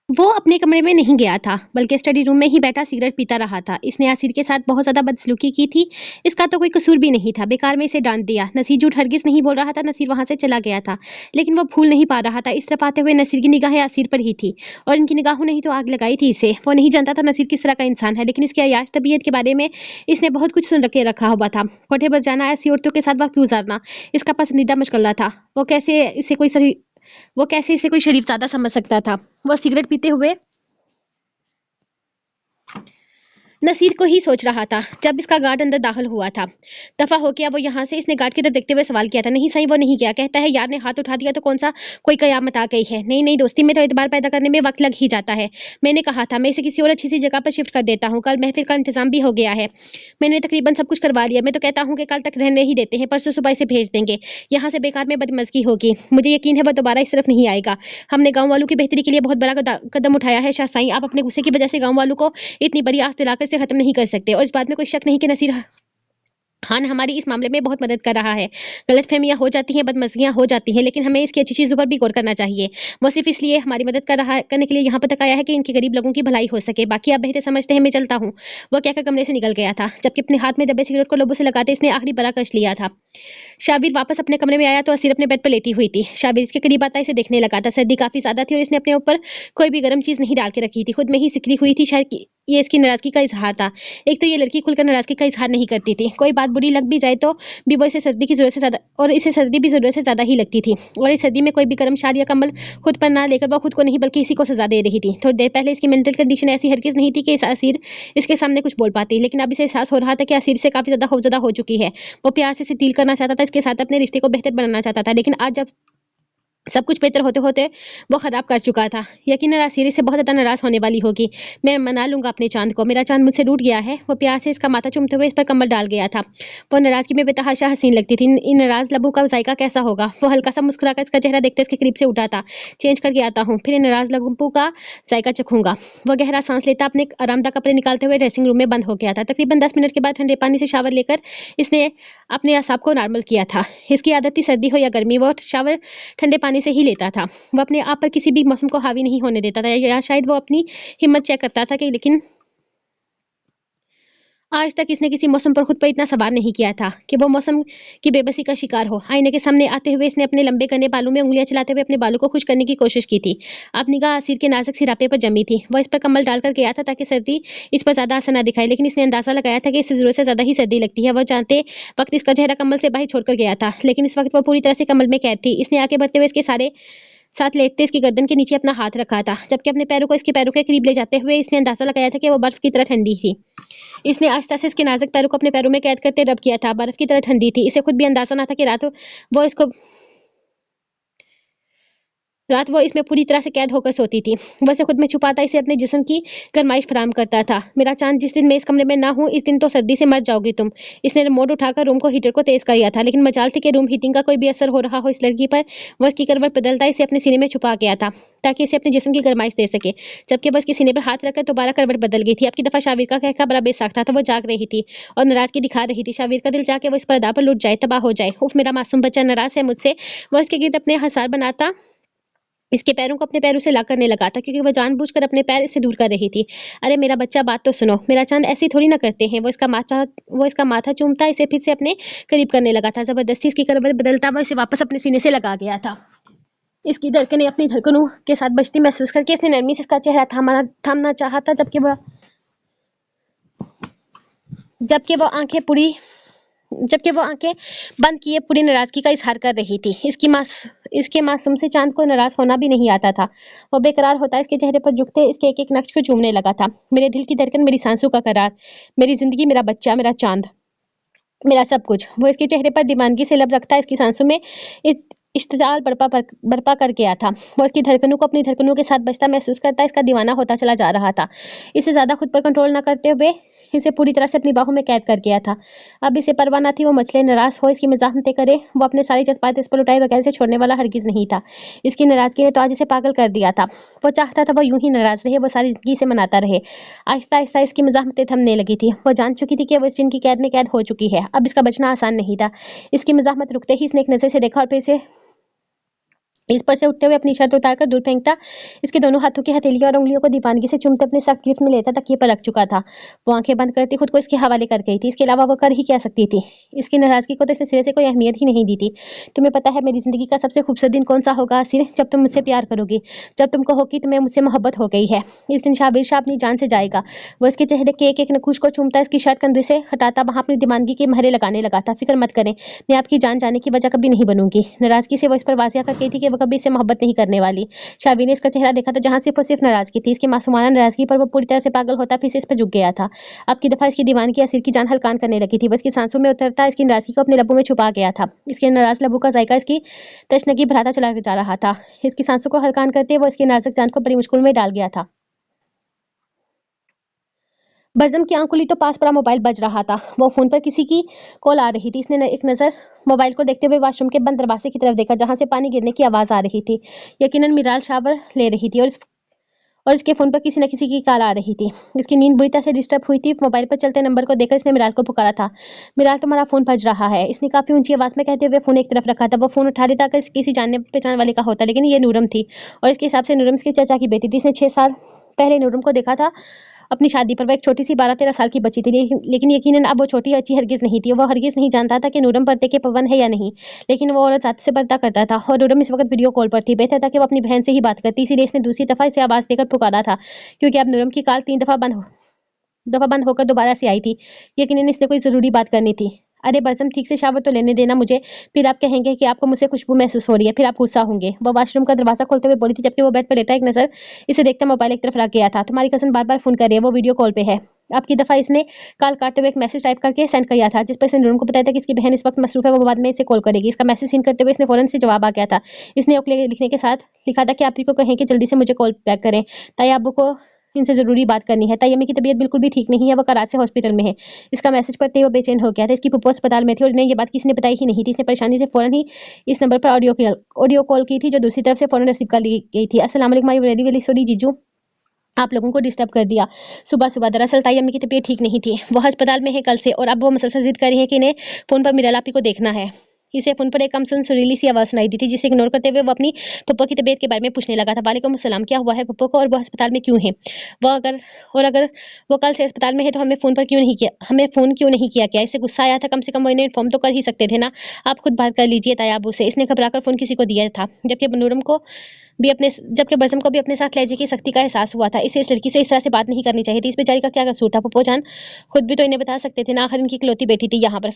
वो अपने कमरे में नहीं गया था, बल्कि स्टडी रूम में ही बैठा सिगरेट पीता रहा था। इसने असीर के साथ बहुत ज़्यादा बदसलूकी की थी। इसका तो कोई कसूर भी नहीं था, बेकार में इसे डाँट दिया। नसीर झूठ हरगिज़ नहीं बोल रहा था, नसीर वहाँ से चला गया था। लेकिन वो भूल नहीं पा रहा था। इस तरफ आते हुए नसीर की निगाहें असीर पर ही थी और इनकी निगाहों ने ही तो आग लगाई थी इसे। वो नहीं जानता था नसीर किस तरह का इंसान है, लेकिन इसकी अय्याश तबीयत के बारे में इसने बहुत कुछ सुन के रखा हुआ था। कोठे पर जाना, ऐसी औरतों के साथ वक़्त गुज़ारना इसका पसंदीदा मशगला था। वो कैसे इसे कोई शरीफ़ज़ादा समझ सकता था। वो सिगरेट पीते हुए नसीर को ही सोच रहा था जब इसका गार्ड अंदर दाखिल हुआ था। दफा हो गया वो यहाँ से। इसने गार्ड की तरफ देखते हुए सवाल किया था। नहीं सही वो नहीं किया। कहता है यार ने हाथ उठा दिया तो कौन सा कोई कयामत आ गई है। नहीं नहीं दोस्ती में तो एतबार पैदा करने में वक्त लग ही जाता है। मैंने कहा था मैं इसे किसी और अच्छी सी जगह पर शिफ्ट कर देता हूँ। कल महफिल का इंतजाम भी हो गया है। मैंने तकरीबन सब कुछ करवा लिया। मैं तो कहता हूँ कि कल तक रहने ही देते हैं, परसों सुबह इसे भेज देंगे। यहाँ से बेकार में बदमज़गी होगी। मुझे यकीन है वो दोबारा इस तरफ नहीं आएगा। हमने गाँव वालों की बेहतरी के लिए बहुत बड़ा कदम उठाया है शाह साईं। आप अपने गुस्से की वजह से गाँव वालों को इतनी बड़ी आग दिलाकर इसे खत्म नहीं कर सकते। और इस बात में कोई शक नहीं कि नसीर खान हमारी इस मामले में बहुत मदद कर रहा है। गलतफहमियां हो जाती हैं, बदमज़गियां हो जाती हैं, लेकिन हमें इसकी अच्छी चीज़ों पर भी गौर करना चाहिए। वो सिर्फ इसलिए हमारी मदद करने के लिए यहाँ पर तक आया है कि इनके गरीब लोगों की भलाई हो सके। बाकी आप बेहतर समझते हैं, मैं चलता हूँ। वो कहकर कमरे से निकल गया था, जबकि अपने हाथ में दबे सिगरेट को लोबों से लगाते इसने आखिरी बड़ा कश लिया था। शाबिर वापस अपने कमरे में आया तो असीर अपने बेड पर लेटी हुई थी। शाबिर इसके करीब आता इसे देखने लगा था। सर्दी काफी ज्यादा थी और इसने अपने ऊपर कोई भी गर्म चीज नहीं डाल के रखी थी। खुद में ही सिकरी हुई थी। शायद ये इसकी नाराजगी का इजहार था। एक तो ये लड़की खुलकर नाराजगी का इजहार नहीं करती थी। कोई बात बुरी लग भी जाए तो भी वो इसे सर्दी भी जरूरत से ज्यादा ही लगती थी। और इस सर्दी में कोई भी गर्म शाल या कम्बल खुद पर ना लेकर वो खुद को नहीं बल्कि इसी को सजा दे रही थी। थोड़ी देर पहले इसकी मेंटल कंडीशन ऐसी हरगिज नहीं थी कि इस असीर इसके सामने कुछ बोल पाती, लेकिन अब इसे एहसास हो रहा था कि असीर से काफी ज्यादा खौफजदा हो चुकी है। वो प्यार से इसे डील करना चाहता था, इसके साथ अपने रिश्ते को बेहतर बनाना चाहता था, लेकिन आज जब सब कुछ बेहतर होते होते वो खराब कर चुका था। यकीनन आसिर से बहुत ज़्यादा नाराज़ होने वाली होगी। मैं मना लूंगा अपने चांद को। मेरा चांद मुझसे रूठ गया है। वो प्यार से इसका माथा चूमते हुए इस पर कम्बल डाल गया था। वो नाराज़गी में बेतहाशा हसीन लगती थी। इन नाराज़ लबों का जायका कैसा होगा। वो हल्का सा मुस्कुराकर इसका चेहरा देखते इसके करीब से उठा था। चेंज करके आता हूँ, फिर इन नाराज़ लबों का जायका चखूंगा। वो गहरा सांस लेता अपने आरामदा कपड़े निकालते हुए ड्रेसिंग रूम में बंद हो गया था। तकरीबन 10 मिनट के बाद ठंडे पानी से शावर लेकर इसने अपने असाब को नॉर्मल किया था। इसकी आदत थी सर्दी हो या गर्मी, वो शावर ठंडे पानी से ही लेता था। वो अपने आप पर किसी भी मौसम को हावी नहीं होने देता था, या शायद वो अपनी हिम्मत चेक करता था कि लेकिन आज तक इसने किसी मौसम पर खुद पर इतना सवार नहीं किया था कि वो मौसम की बेबसी का शिकार हो। आईने के सामने आते हुए इसने अपने लंबे घने बालों में उंगलियां चलाते हुए अपने बालों को खुश करने की कोशिश की थी। अब निगाह असीर के नाजुक सिरापे पर जमी थी। वह इस पर कम्बल डालकर गया था ताकि सर्दी इस पर ज्यादा असर न दिखाए, लेकिन इसने अंदाजा लगाया था कि इससे जरूरत से ज्यादा ही सर्दी लगती है। वह जानते वक्त इसका चेहरा कम्बल से बाहर छोड़कर गया था, लेकिन इस वक्त वह पूरी तरह से कम्बल में कैद थी। इसने आगे बढ़ते हुए इसके सारे साथ लेटते इसकी गर्दन के नीचे अपना हाथ रखा था, जबकि अपने पैरों को इसके पैरों के करीब ले जाते हुए इसने अंदाजा लगाया था कि वो बर्फ की तरह ठंडी थी। इसने आस्ते से इसके नाजुक पैरों को अपने पैरों में कैद करते रब किया था। बर्फ की तरह ठंडी थी। इसे खुद भी अंदाजा ना था कि रात वो इसमें पूरी तरह से कैद होकर सोती थी। वैसे खुद में छुपाता इसे अपने जिस्म की गरमाइश फराम करता था। मेरा चांद, जिस दिन मैं इस कमरे में ना हूँ, इस दिन तो सर्दी से मर जाओगी तुम। इसने रिमोट उठाकर रूम को हीटर को तेज कर दिया था, लेकिन मजाल थी कि रूम हीटिंग का कोई भी असर हो रहा हो इस लड़की पर। वह इसकी करवट बदलता इसे अपने सीने में छुपा गया था ताकि इसे अपने जिस्म की गरमाइश दे सके, जबकि बस के सीने पर हाथ रखकर दोबारा करवट बदल गई थी। अब की दफा शाविर का कहका बड़ा बेसाख्ता था। वो जाग रही थी और नाराजगी दिखा रही थी। शाविर का दिल जाके वो इस पर्दा पर लुट जाए, तबाह हो जाए। उफ, मेरा मासूम बच्चा नाराज है मुझसे। वो इसके गिर्द अपने हसार बनाता इसके पैरों को अपने पैरों से ला करने लगा था, क्योंकि वह जानबूझकर अपने पैर इससे दूर कर रही थी। अरे मेरा बच्चा, बात तो सुनो। मेरा चांद ऐसी थोड़ी ना करते हैं। वो इसका माथा चूमता इसे फिर से अपने करीब करने लगा था। जबरदस्ती इसकी करवट बदलता वह इसे वापस अपने सीने से लगा गया था। इसकी धड़कनें अपनी धड़कनों के साथ बजती महसूस करके इसने नरमी से इसका चेहरा थामना चाहा था, जबकि वो आंखें बंद किए पूरी नाराजगी का इजहार कर रही थी। इसके मासूम से चांद को नाराज होना भी नहीं आता था। वो बेकरार होता इसके चेहरे पर झुकते इसके एक एक नक्श को चूमने लगा था। मेरे दिल की धड़कन, मेरी सांसों का करार, मेरी जिंदगी, मेरा बच्चा, मेरा चांद, मेरा सब कुछ। वो इसके चेहरे पर दीवानगी से लब रखता इसकी सांसों में इश्तियाल बर्पा कर गया था। वो इसकी धड़कनों को अपनी धड़कनों के साथ बजता महसूस करता इसका दीवाना होता चला जा रहा था। इसे ज्यादा खुद पर कंट्रोल न करते हुए इसे पूरी तरह से अपनी बाहों में कैद कर गया था। अब इसे परवाह न थी वो मचले नाराज हो, इसकी मज़ाहमतें करे। वो अपने सारे जज्बात इस पर लुटाए बगैर इसे छोड़ने वाला हरगिज नहीं था। इसकी नाराजगी ने तो आज इसे पागल कर दिया था। वो चाहता था वो यूं ही नाराज रहे, वो सारी जिंदगी से मनाता रहे। आहिस्ता आहिस्ता इसकी मज़ाहमतें थमने लगी थी। वो जान चुकी थी कि वो इस जिन की कैद में कैद हो चुकी है। अब इसका बचना आसान नहीं था। इसकी मज़ाहमत रुकते ही इसने एक नज़र से देखा और फिर इसे इस पर से उठते हुए अपनी शर्ट उतारकर दूर फेंकता, इसके दोनों हाथों की हथेलियों और उंगलियों को दीवानगी से चूमते अपने साथ गिरफ्त में लेता, तकिए पर रख चुका था। वो आंखें बंद करती खुद को इसके हवाले कर गई थी। इसके अलावा वो कर ही क्या सकती थी? इसकी नाराजगी को तो इसे सिरे से कोई अहमियत ही नहीं दी थी। तुम्हें पता है मेरी जिंदगी का सबसे खूबसूरत दिन कौन सा होगा आसिर? जब तुम मुझसे प्यार करोगी, जब तुम कहो कि तुम्हें मुझसे मोहब्बत हो गई है। इस दिन शाबिर शाह अपनी जान से जाएगा। वो इसके चेहरे के एक एक नखूश को चूमता, इसकी शर्ट कंधे से हटाता, वहां अपनी दीवानगी के महरे लगाने लगा था। फिक्र मत करें, मैं आपकी जान जाने की वजह कभी नहीं बनूंगी। नाराजगी से वो इस पर वासिया कर गई थी कि वो कभी इससे मोहब्बत नहीं करने वाली। शाबी ने इसका चेहरा देखा था, जहां सिर्फ और सिर्फ नाराजगी थी। इसकी मासूमाना नाराजगी पर वो पूरी तरह से पागल होता, फिर से इस पर झुक गया था। अब की दफा इसकी दीवानगी असीर की जान हलकान करने लगी थी। वो इसकी सांसों में उतरता, इसकी नाराजगी को अपने लबों में छुपा गया था। इसके नाराज लबों का जायका इसकी तशनगी भराता चला जा रहा था। इसकी सांसों को हलकान करते वो इसकी नाजुक जान को बड़ी मुश्किल में डाल गया था। बरजम की आंख खुली तो पास पड़ा मोबाइल बज रहा था। वो फोन पर किसी की कॉल आ रही थी। इसने एक नजर मोबाइल को देखते हुए वॉशरूम के बंद दरवाजे की तरफ देखा, जहां से पानी गिरने की आवाज आ रही थी। यकीनन मिराल शावर ले रही थी और इसके फोन पर किसी न किसी की कॉल आ रही थी। इसकी नींद बुरी तरह से डिस्टर्ब हुई थी। मोबाइल पर चलते नंबर को देखकर इसने मिराल को पुकारा था। मिराल, तुम्हारा फोन बज रहा है। इसने काफी ऊंची आवाज में कहते हुए फोन एक तरफ रखा था। वो फोन उठा देता, अगर किसी जानने पहचान वाले का होता, लेकिन ये नूरम थी और इसके हिसाब से नूरम इसके चाचा की बेटी थी। इसने 6 साल पहले नूरम को देखा था अपनी शादी पर। वो एक छोटी सी 12-13 साल की बच्ची थी, लेकिन यकीनन अब वो छोटी अच्छी हरगिज नहीं थी। वो हरगिज नहीं जानता था कि नूरम पर्दे के पवन है या नहीं, लेकिन वो औरत जात से पर्दा करता था और नूरम इस वक्त वीडियो कॉल पर थी। बेहतर था कि वो अपनी बहन से ही बात करती, इसीलिए इसने दूसरी दफा इसे आवाज देकर पुकारा था, क्योंकि अब नूरम की कॉल 3 दफा बंद होकर दोबारा से आई थी। यकीनन इसने कोई जरूरी बात करनी थी। अरे बरसम, ठीक से शावर तो लेने देना मुझे, फिर आप कहेंगे कि आपको मुझसे खुशबू महसूस हो रही है, फिर आप गुस्सा होंगे। वो वॉशरूम का दरवाजा खोलते हुए बोली थी, जबकि वो बेड पर लेटा एक नजर इसे देखता मोबाइल एक तरफ रख गया था। तुम्हारी कजन बार बार फोन कर रही है, वो वीडियो कॉल पे है। आपकी दफा इसने कॉल काटते हुए एक मैसेज टाइप करके सेंड किया था, जिस पर इसने नूरम को बताया था कि इसकी बहन इस वक्त मसरूफ है, वो बाद में इसे कॉल करेगी। इसका मैसेज सीन करते हुए इसने फौरन से जवाब आ गया था। इसने ओके लिखने के साथ लिखा था कि आप ही को कहें कि जल्दी से मुझे कॉल बैक करें, ताई अब्बू को इनसे जरूरी बात करनी है। ताई अम्मी की तबीयत बिल्कुल भी ठीक नहीं है, वो कराची से हॉस्पिटल में है। इसका मैसेज पढ़ते ही वो बेचैन हो गया था। इसकी पुप्पो अस्पताल में थी और इन्हें ये बात किसी ने बताई ही नहीं थी। इसने परेशानी से फौरन ही इस नंबर पर ऑडियो कॉल की थी, जो दूसरी तरफ से फौरन रिसीव कर ली गई थी। अस्सलाम वालेकुम, आई वेरी वेरी सॉरी जीजू, आप लोगों को डिस्टर्ब कर दिया सुबह सुबह। दरअसल ताई अम्मी की तबीयत ठीक नहीं थी, वो अस्पताल में है कल से, और अब वो मुसलसल जिद कर रही है कि इन्हें फोन पर मिराल आपी को देखना है। इसे फोन पर एक कमसुन सुरीली सी आवाज सुनाई दी थी, जिसे इग्नोर करते हुए वो अपनी पप्पो की तबीयत के बारे में पूछने लगा था। वालेकुम अस्सलाम, क्या हुआ है पप्पो को, और वो अस्पताल में क्यों है? वो अगर अगर वो कल से अस्पताल में है तो हमें फोन क्यों नहीं किया? क्या इससे गुस्सा आया था? कम से कम वो इन्हें इन्फॉर्म तो कर ही सकते थे ना। आप खुद बात कर लीजिए तायाबू से। इसने घबराकर फोन किसी को दिया था, जबकि बज़म को भी अपने साथ लहजे की सख्ती का एहसास हुआ था। इसे इस लड़की से इस तरह से बात नहीं करनी चाहिए थी। इस बेचारी का क्या कसूर था? पप्पो जान खुद भी तो इन्हें बता सकते थे ना, आखिर इनकी इकलौती बेटी थी यहाँ पर।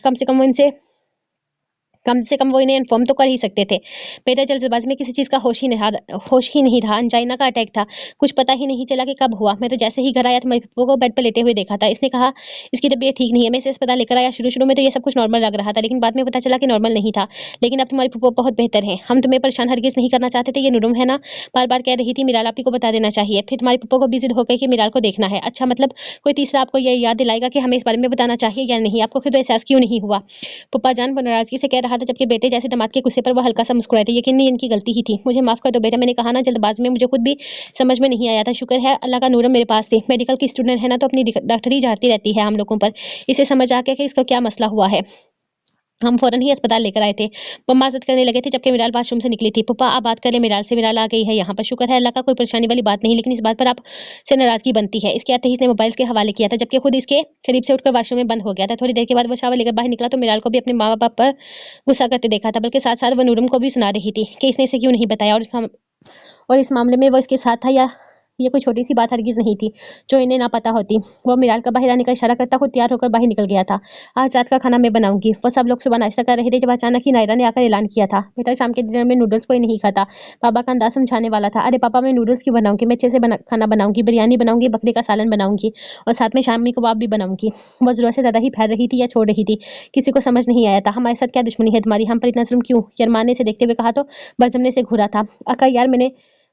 कम से कम वो इन्हें इन्फॉर्म तो कर ही सकते थे। बेटा जल्दबाजी में किसी चीज़ का होश ही नहीं रहा। अंजाइना का अटैक था, कुछ पता ही नहीं चला कि कब हुआ। मैं तो जैसे ही घर आया तो मेरे पप्पो को बेड पर लेटे हुए देखा था। इसने कहा इसकी तबीयत ठीक नहीं है, मैं इसे अस्पताल लेकर आया। शुरू शुरू में तो ये सब कुछ नॉर्मल लग रहा था, लेकिन बाद में पता चला कि नॉर्मल नहीं था। लेकिन अब तुम्हारी पप्पो बहुत बेहतर है। हम तुम्हें परेशान हरगिज नहीं करना चाहते थे। ये नुरुम है ना, बार बार कह रही थी मिराल आपी को बता देना चाहिए। फिर तुम्हारी पप्पो को भी जिद हो गई कि मिराल को देखना है। अच्छा, मतलब कोई तीसरा आपको ये याद दिलाएगा कि हमें इस बारे में बताना चाहिए या नहीं? आपको खुद एहसास क्यों नहीं हुआ? पप्पा जान वो नाराजगी से कह रहा था, जबकि बेटे जैसे दामाद के गुस्से पर वो हल्का सा मुस्कुराए थे। यकीन नहीं इनकी गलती ही थी, मुझे माफ कर दो बेटा, मैंने कहा ना जल्दबाजी में, मुझे खुद भी समझ में नहीं आया था। शुक्र है अल्लाह का नूरम मेरे पास थे। मेडिकल की स्टूडेंट है ना, तो अपनी डॉक्टरी झाड़ती रहती है हम लोगों पर। इसे समझ आ गया कि इसका क्या मसला हुआ है। हम फौरन ही अस्पताल लेकर आए थे। पम्मा मदद करने लगे थे, जबकि मिराल वाशरूम से निकली थी। पप्पा आप बात कर ले मिराल से, मिराल आ गई है यहाँ पर। शुक्र है अल्लाह का, कोई परेशानी वाली बात नहीं, लेकिन इस बात पर आप से नाराजगी बनती है। इसके आते ही इसने मोबाइल के हवाले किया था, जबकि खुद इसके करीब से उठकर वाशरूम में बंद हो गया था। थोड़ी देर के बाद वो शावर लेकर बाहर निकला तो मिराल को भी अपने माँ बाप पर गुस्सा करते देखा था, बल्कि साथ साथ वो नूरम को भी सुना रही थी कि इसने इसे क्यों नहीं बताया, और इस मामले में वो इसके साथ था, या ये कोई छोटी सी बात हरगिज नहीं थी जो इन्हें ना पता होती। वो मिराल का बाहर आने का इशारा करता खुद तैयार होकर बाहर निकल गया था। आज रात का खाना मैं बनाऊंगी। वो सब लोग सुबह नाश्ता कर रहे थे जब अचानक ही नायरा ने आकर ऐलान किया था, बेटा शाम के डिनर में नूडल्स कोई नहीं खाता। पापा का अंदाज समझाने वाला था। अरे पापा, मैं नूडल्स क्यों बनाऊंगी? मैं अच्छे से खाना बनाऊंगी, बिरयानी बनाऊंगी, बकरी का सालन बनाऊंगी, और साथ में शामी कबाब भी बनाऊंगी। वो जरूरत से ज्यादा ही फैल रही थी या छोड़ रही थी, किसी को समझ नहीं आया था। हमारे साथ क्या दुश्मनी है तुम्हारी? हम पर इतना जुल्म क्यों? यरमान ने इसे देखते हुए कहा तो बज़म ने इसे घूरा था। अक्का यार,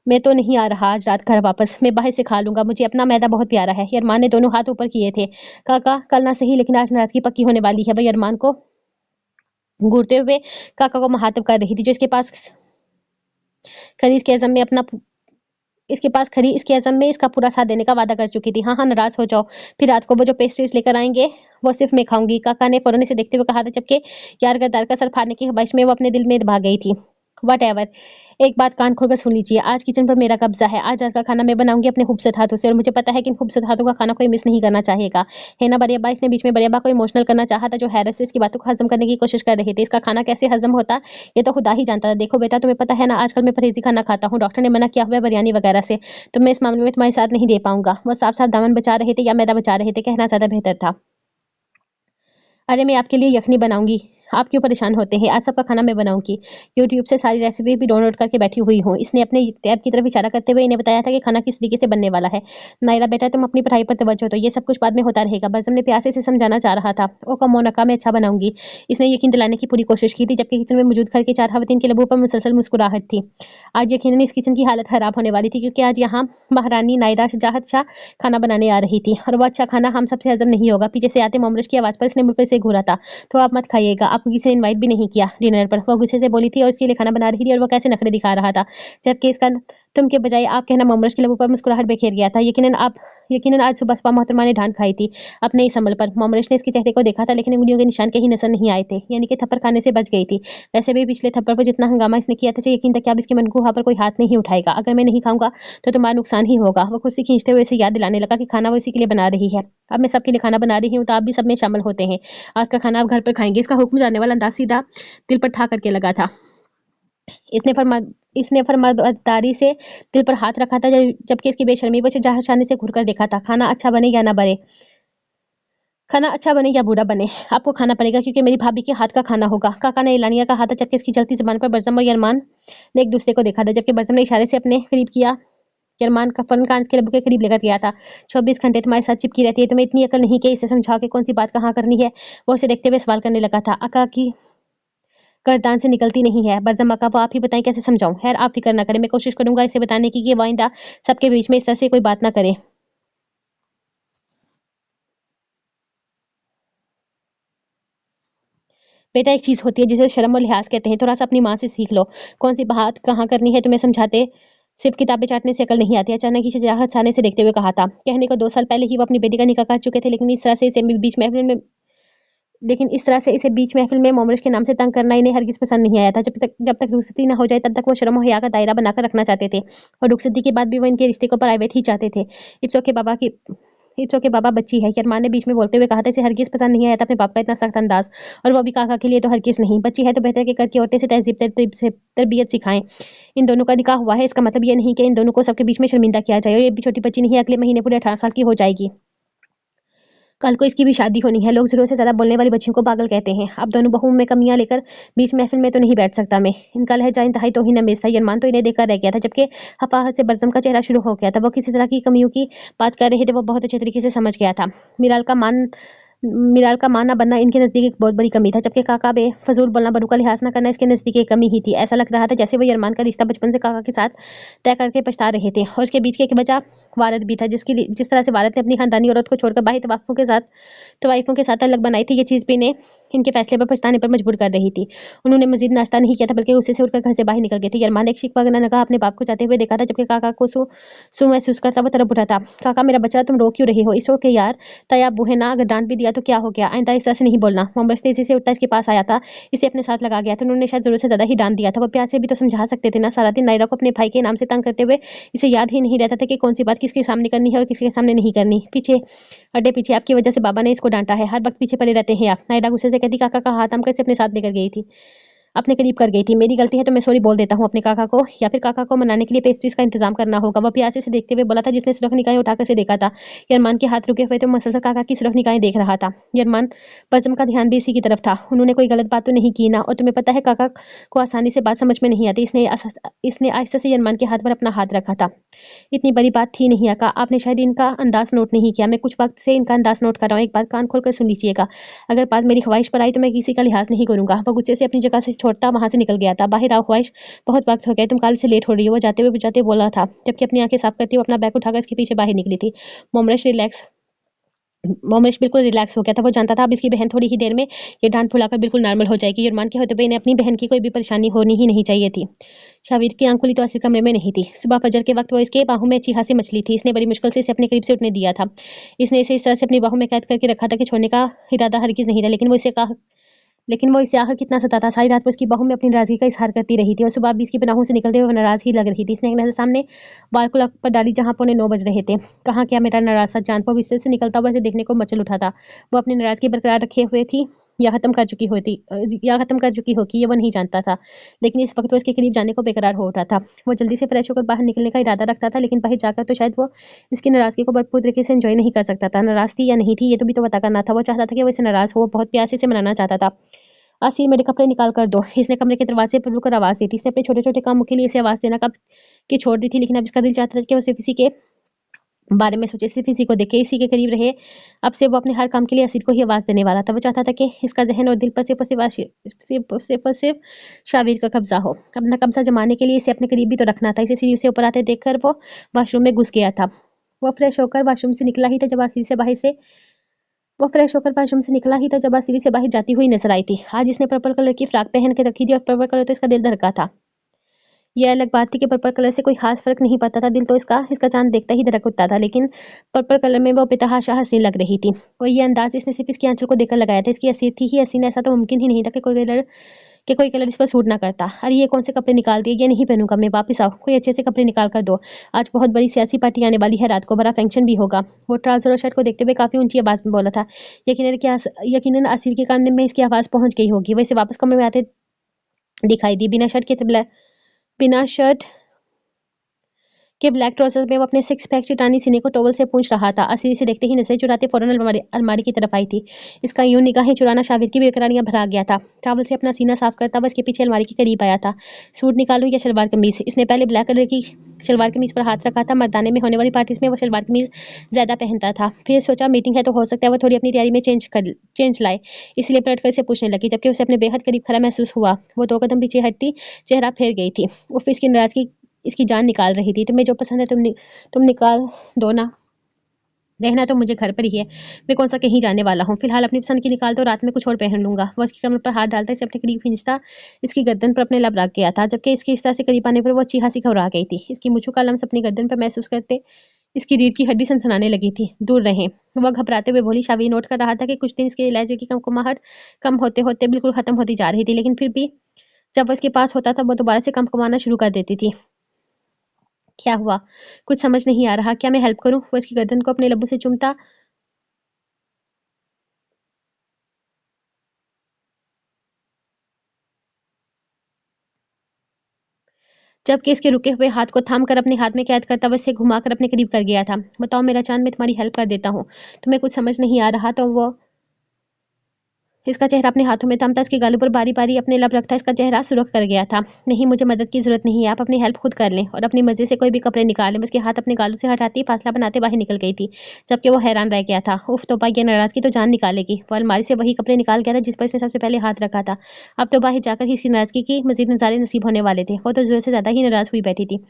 मैं तो नहीं आ रहा आज रात घर वापस, मैं बाहर से खा लूंगा, मुझे अपना मैदा बहुत प्यारा है। यरमान ने दोनों हाथ ऊपर किए थे। काका कल ना सही, लेकिन आज नाराजगी पक्की होने वाली है। वह यरमान को घूरते हुए काका को मुखातिब कर रही थी, जो इसके पास खरी इसके अज़म में अपना इसके पास खरी इसके अज़म में इसका पूरा साथ देने का वादा कर चुकी थी। हाँ हाँ, नाराज हो जाओ, फिर रात को वो जो पेस्ट्रीज लेकर आएंगे वो सिर्फ मैं खाऊंगी। काका ने फौरन इसे देखते हुए कहा था, जबकि यार गद्दार का सर फाड़ने की ख्वाहिश में वो अपने दिल में दबा गई थी। वट एक बात कान खोलकर सुन लीजिए, आज किचन पर मेरा कब्जा है। आज रात का खाना मैं बनाऊंगी अपने खूबसूरत हाथों से और मुझे पता है कि इन खूबसूरत हाथों का खाना कोई मिस नहीं करना चाहेगा। है ना बड़े अब्बा? इसने बीच में बड़े अब्बा को इमोशनल करना चाहा था, जो हैरत से इसकी बातों को हजम करने की कोशिश कर रहे थे। इसका खाना कैसे हजम होता ये तो खुदा ही जानता था। देखो बेटा, तुम्हें पता है ना आजकल मैं परहेजी खाना खाता हूँ, डॉक्टर ने मना किया हुआ है बिरयानी वगैरह से, तो मैं इस मामले में तुम्हारे साथ नहीं दे पाऊंगा। वो साफ साफ दामन बचा रहे थे या मैदा बचा रहे थे, कहना ज्यादा बेहतर था। अरे मैं आपके लिए यखनी बनाऊंगी, आप क्यों परेशान होते हैं? आज सबका खाना मैं बनाऊंगी। यूट्यूब से सारी रेसिपी भी डाउनलोड करके बैठी हुई हूँ। इसने अपने टैब की तरफ इशारा करते हुए इन्हें बताया था कि खाना किस तरीके से बनने वाला है। नायरा बेटा, तुम अपनी पढ़ाई पर तवज्जो दो, ये सब कुछ बाद में होता रहेगा। बरसम ने प्यासे से समझाना चाह रहा था। ओ कम मोनका, मैं अच्छा बनाऊंगी। इसने यकीन दिलाने की पूरी कोशिश की थी, जबकि किचन में मौजूद घर के 4 खवातीन के लबों पर मुसलसल मुस्कुराहट थी। आज यकीनन इस किचन की हालत खराब होने वाली थी, क्योंकि आज यहाँ महारानी नायरा शजाहत शाह खाना बनाने आ रही थी और वो अच्छा खाना हम सबसे हजम नहीं होगा। पीछे से आते मोमरश की आवाज पर इसने मुड़कर से घूरा था। तो आप मत खाइएगा, आपको किसी ने इनवाइट भी नहीं किया डिनर पर। वो गुस्से से बोली थी और उसके लिए खाना बना रही थी और वो कैसे नखरे दिखा रहा था, जबकि इसका तुम के बजाय आप कहना मोमरश के लबों पर मुस्कुराहट बिखेर गया था। यकीनन आज सुबह सुबह मोहतरमा ने ढांढ खाई थी अपने इस अमल पर। मोमरश ने इसके चेहरे को देखा था, लेकिन उंगलियों के निशान कहीं नजर नहीं आए थे, यानी कि थप्पड़ खाने से बच गई थी। वैसे भी पिछले थप्पड़ पर जितना हंगामा इसने किया था, इसे यकीन था कि अब इसके मनगूहा पर कोई हाथ नहीं उठाएगा। अगर मैं नहीं खाऊंगा तो तुम्हारा नुकसान ही होगा। वो कुर्सी खींचते हुए इसे याद दिलाने लगा कि खाना वो इसी के लिए बना रही है। अब मैं सबके लिए खाना बना रही हूँ, तो आप भी सब में शामिल होते हैं। आज का खाना आप घर पर खाएंगे। इसका हुक्म जानने वाला अंदाज सीधा दिल पर ठा करके लगा था। इसने फरमा इसने फरमाबरदारी से दिल पर हाथ रखा था, जबकि इसकी बेशर्मी वो जहाशानी से घुरकर देखा था। खाना अच्छा बने या ना बने, खाना अच्छा बने या बुरा बने, आपको खाना पड़ेगा, क्योंकि मेरी भाभी के हाथ का खाना होगा। काका ने एलानिया कहा था, जबकि इसकी जलती जुबान पर बरसम और यरमान ने एक दूसरे को देखा था, जबकि बरसम ने इशारे से अपने करीब किया। यरमान का फन कांच के लबू के करीब लेकर गया था। 24 घंटे तुम्हारे साथ चिपकी रहती है, तुम्हें इतनी अकल नहीं कि इसे समझाओ कि कौन सी बात कहाँ करनी है। वो उसे देखते हुए सवाल करने लगा था। अका की गर्दान से निकलती नहीं है। बरजम अका, वो आप ही बताएं कैसे समझाऊं? खैर, आप फिक्र ना करें, मैं कोशिश करूंगा इसे बताने की कि वो आइंदा सबके बीच में इस तरह से कोई बात ना करे। बेटा, एक चीज होती है जिसे शर्म और लिहाज कहते हैं, थोड़ा सा अपनी माँ से सीख लो। कौन सी बात कहाँ करनी है तुम्हें समझाते सिर्फ किताबें चाटने से अकल नहीं आती। अचानक ही शजाहत साने से देखते हुए कहा था। कहने को 2 साल पहले ही वो अपनी बेटी का निकाह कर चुके थे, लेकिन इस तरह से इसे बीच महफिल में मोमरश के नाम से तंग करना इन्हें हरगिज पसंद नहीं आया था। जब तक रुखसती ना हो जाए, तब तक वो शर्म और हया का दायरा बनाकर रखना चाहते थे, और रुखसती के बाद भी वो इनके रिश्ते को प्राइवेट ही चाहते थे। इट्स ओके बाबा की इट्स ओके बाबा, बच्ची है। यरमान ने बीच में बोलते हुए कहा था। इसे हरगिज पसंद नहीं आया था अपने बाप का इतना सख्त अंदाज, और वो भी काका के लिए तो हरगिज नहीं। बच्ची है तो बेहतर के घर की औरतें से तहजीब तरबियत सिखाएं। इन दोनों का निकाह हुआ है, इसका मतलब ये नहीं कि इन दोनों को सबके बीच में शर्मिंदा किया जाए। ये भी छोटी बच्ची नहीं है, अगले महीने पूरे 18 साल की हो जाएगी। कल को इसकी भी शादी होनी है। लोग जरूरत से ज्यादा बोलने वाली बच्चियों को पागल कहते हैं। अब दोनों बहुओं में कमियां लेकर बीच महफिल में तो नहीं बैठ सकता मैं। इनका लहजा इंतहाई तौहीन-आमेज़ था। यरमान तो इन्हें देखकर रह गया था, जबकि हफाहत से बरजम का चेहरा शुरू हो गया था। वो किसी तरह की कमियों की बात कर रहे थे, वो बहुत अच्छे तरीके से समझ गया था। मिराल का माना बनना इनके नजदीक एक बहुत बड़ी कमी था, जबकि काका बे फजूल बोलना, बड़ों का लिहाज न करना इसके नजदीक एक कमी ही थी। ऐसा लग रहा था जैसे वो यरमान का रिश्ता बचपन से काका के साथ तय करके पछता रहे थे, और उसके बीच की एक वजह वालद भी था। जिस तरह से वालद ने अपनी खानदानी औरत को छोड़कर बाही तवाइफों के साथ अलग बनाई थी, ये चीज़ भी इन्हें इनके फैसले पर पछताने पर मजबूर कर रही थी। उन्होंने मजीद नाश्ता नहीं किया था, बल्कि गुस्से से उठकर घर से बाहर निकल गए थे। यरमान ने एक शिकवा नगाह अपने बाप को जाते हुए देखा था, जबकि काका को सू महसूस करता वो तरफ उठा था। काका मेरा बच्चा, तुम रो क्यों रहे हो? इस ओके यार, तया अबू है ना, अगर डांट भी दिया तो क्या हो गया? आइंदा इस तरह से नहीं बोलना। मोमरस तेजी से उठता इसके पास आया था, इसे अपने साथ लगा गया था। उन्होंने शायद जरूरत से ज्यादा ही डांट दिया था। वो प्यार से भी तो समझा सकते थे ना। सारा दिन नायरा को अपने भाई के नाम से तंग करते हुए इसे याद ही नहीं रहता था कि कौन सी बात किसके सामने करनी है और किसके सामने नहीं करनी। पीछे आपकी वजह से बाबा ने इसको डांटा है। हर वक्त पीछे पड़े रहते हैं आप। नायरा गुस्से से कहती। काका का हाथ हम कैसे अपने साथ लेकर गई थी, अपने करीब कर गई थी। मेरी गलती है तो मैं सॉरी बोल देता हूँ अपने काका को, या फिर काका को मनाने के लिए पेस्ट्रीज का इंतजाम करना होगा। वह प्यासे से देखते हुए बोला था, जिसने सुरख निकाय उठाकर से देखा था। यरमान के हाथ रुके हुए तो मुसलसल काका की सुरख निकाय देख रहा था। यरमान बज़म का ध्यान भी इसी की तरफ था। उन्होंने कोई गलत बात तो नहीं की ना? और तुम्हें पता है काका को आसानी से बात समझ में नहीं आती। इसने आहिस्ता से यरमान के हाथ पर अपना हाथ रखा था। इतनी बड़ी बात थी नहीं आका, आपने शायद इनका अंदाज नोट नहीं किया। मैं कुछ वक्त से इनका अंदाज नोट कर रहा हूँ। एक बात कान खोल कर सुन लीजिएगा। अगर बात मेरी ख्वाहिश पर आई तो मैं किसी का लिहाज नहीं करूंगा। वह गुस्से से अपनी जगह से छोड़ता वहां से निकल गया था। बाहर आओ ख्वाहिश, बहुत वक्त हो गया, तुम कल से लेट हो रही हो। वो जाते हुए बुझाते बोला था, जबकि अपनी आंखें साफ करती हुए अपना बैग उठाकर इसके पीछे बाहर निकली थी। मोमरेश बिल्कुल रिलैक्स हो गया था। वो जानता था अब इसकी बहन थोड़ी ही देर में ये डांट फुलाकर बिल्कुल नॉर्मल हो जाएगी। युरमान के होते हुए इन्हें अपनी बहन की कोई भी परेशानी होनी ही नहीं चाहिए थी। शावीर की आंख खुली तो आसिर कमरे में नहीं थी। सुबह फजर के वक्त वो इसके बाहों में अच्छी खासी मछली थी। इसने बड़ी मुश्किल से इसे अपने करीब से उठने दिया था। इसने इसे इस तरह से अपनी बाहों में कैद करके रखा था कि छोड़ने का इरादा हरगिज नहीं था, लेकिन वो इसे लेकिन वो इसे आखिर कितना सताता। सारी रात वो उसकी बाहों में अपनी नाराजगी का इजहार करती रही थी और सुबह भी इसकी पनाहों से निकलते हुए वो नाराज ही लग रही थी। इसने एक नजर सामने वाल क्लॉक पर डाली जहां पौने 9 बज रहे थे। कहाँ क्या मेरा नाराज सा चांद को बिस्तर से निकलता हुआ इसे देखने को मचल उठा था। वो अपनी नाराजगी बरकरार रखे हुए थी या खत्म कर चुकी होती या खत्म कर चुकी हो कि ये वो नहीं जानता था। लेकिन इस वक्त वो इसके करीब जाने को बेकरार हो उठा था। वो जल्दी से फ्रेश होकर बाहर निकलने का इरादा रखता था, लेकिन बाहर जाकर तो शायद वो इसकी नाराजगी को भरपूर तरीके से एंजॉय नहीं कर सकता था। नाराज थी या नहीं थी ये तो भी तो पता करना था। वो चाहता था कि वो इसे नाराज हो, वो बहुत प्यार से इसे मनाना चाहता था। आसिर मेरे कपड़े निकाल कर दो। इसने कमरे के दरवाजे पर रुककर आवाज दी थी। इसने अपने छोटे छोटे कामों के लिए इसे आवाज देना कब की छोड़ दी थी, लेकिन अब इसका दिल चाहता था कि वो सिर्फ इसी के बारे में सोचे, सिर्फ इसी को देखे, इसी के करीब रहे। अब से वो अपने हर काम के लिए असीर को ही आवाज देने वाला था। वो चाहता था कि इसका जहन और दिल पर सिर्फ और सिर्फ शाबिर का कब्जा हो। अपना कब्जा जमाने के लिए इसे अपने करीब भी तो रखना था। इसे सीढ़ी से ऊपर आते देखकर वो वॉशरूम में घुस गया था। वो फ्रेश होकर वॉशरूम से निकला ही था जब आसिर से बाहर से वो फ्रेश होकर वॉशरूम से निकला ही था जब आसिर से बाहर जाती हुई नजर आई थी। आज इसने पर्पल कलर की फ्रॉक पहन के रखी थी और पर्पल कलर तो इसका दिल धड़का था। यह अलग बात थी कि पर्पल कलर से कोई खास फर्क नहीं पड़ता था। दिल तो इसका इसका चांद देखता ही धड़क उठता था, लेकिन पर्पल कलर में वो बेतहाशा हसीन लग रही थी। और ये अंदाज इसने सिर्फ इसकी आंचल को देखकर लगाया था। इसकी हसीन थी ही हसीन, ऐसा तो मुमकिन ही नहीं था कि कोई कलर इस पर सूट ना करता। अरे ये कौन से कपड़े निकाल दिए, ये नहीं पहनूंगा मैं, वापस आओ, कोई अच्छे से कपड़े निकाल कर दो। आज बहुत बड़ी सियासी पार्टी आने वाली है, रात को बड़ा फंक्शन भी होगा। वो ट्राउजर और शर्ट को देखते हुए काफी ऊंची आवाज में बोला था। यकीनन असीर के कान में इसकी आवाज पहुंच गई होगी। वैसे वापस कमरे में आते दिखाई दी बिना शर्ट के ब्लैक ट्राउजर में वो अपने सिक्स पैक चट्टानी सीने को टॉवल से पूंछ रहा था। असीर इसे देखते ही नजर चुराते फौरन अलमारी की तरफ आई थी। इसका यूं निगाहें चुराना शाबिर की बेकरारियां भरा गया था। टॉवल से अपना सीना साफ करता वह इसके पीछे अलमारी के करीब आया था। सूट निकालूं या शलवार कमीज? इसने पहले ब्लैक कलर की शलवार कमीज पर हाथ रखा था। मर्दाने में होने वाली पार्टीज में वो शलवार कमीज ज्यादा पहनता था। फिर सोचा मीटिंग है तो हो सकता है वो थोड़ी अपनी तैयारी में चेंज लाए, इसलिए पलट कर इसे पूछने लगी, जबकि उसे अपने बेहद करीब खरा महसूस हुआ। वो 2 कदम पीछे हटती चेहरा फेर गई थी। उफ, इसकी नाराजगी इसकी जान निकाल रही थी। तुम्हें जो पसंद है तुम निकाल दो ना, रहना तो मुझे घर पर ही है। मैं कौन सा कहीं जाने वाला हूँ। फिलहाल अपनी पसंद की निकाल दो, रात में कुछ और पहन लूंगा। वह इसकी कमर पर हाथ डालता इसे अपने करीब खींचता इसकी गर्दन पर अपने लब रख गया था, जबकि इसके इस तरह से करीब आने पर वो अच्छी खासी घबरा गई थी। इसकी मूंछों का लम्स अपनी गर्दन पर महसूस करते इसकी रीढ़ की हड्डी सनसनाने लगी थी। दूर रहे, वह घबराते हुए बोली। शावी नोट कर रहा था कि कुछ दिन इसके लहजे की कमकुमाहट कम होते होते बिल्कुल खत्म होती जा रही थी, लेकिन फिर भी जब वो इसके पास होता था वो दोबारा से कमकमाना शुरू कर देती थी। क्या हुआ, कुछ समझ नहीं आ रहा, क्या मैं हेल्प करूं? वो इसकी गर्दन को अपने लब्बों से चूमता जबकि इसके रुके हुए हाथ को थाम कर अपने हाथ में कैद करता वह इसे घुमाकर अपने करीब कर गया था। बताओ मेरा चांद, मैं तुम्हारी हेल्प कर देता हूँ। तुम्हें कुछ समझ नहीं आ रहा तो वो इसका चेहरा अपने हाथों में थामता इसके गालों पर बारी बारी अपने लब रखता इसका चेहरा सुर्ख कर गया था। नहीं, मुझे मदद की जरूरत नहीं है, आप अपनी हेल्प खुद कर लें और अपनी मर्जी से कोई भी कपड़े निकाल लें। उसके हाथ अपने गालों से हटाती फासला बनाते बाहर निकल गई थी, जबकि वो हैरान रह गया था। उफ, तोबा, ये नाराजगी तो जान निकालेगी। वो अलमारी से वही कपड़े निकाल गया था जिस पर इसने सबसे पहले हाथ रखा था। अब तो बाहर जाकर ही इसकी नाराजगी की मजीद नजारे नसीब होने वाले थे। वो तो जरूरत से ज्यादा ही नाराज हुई बैठी थी।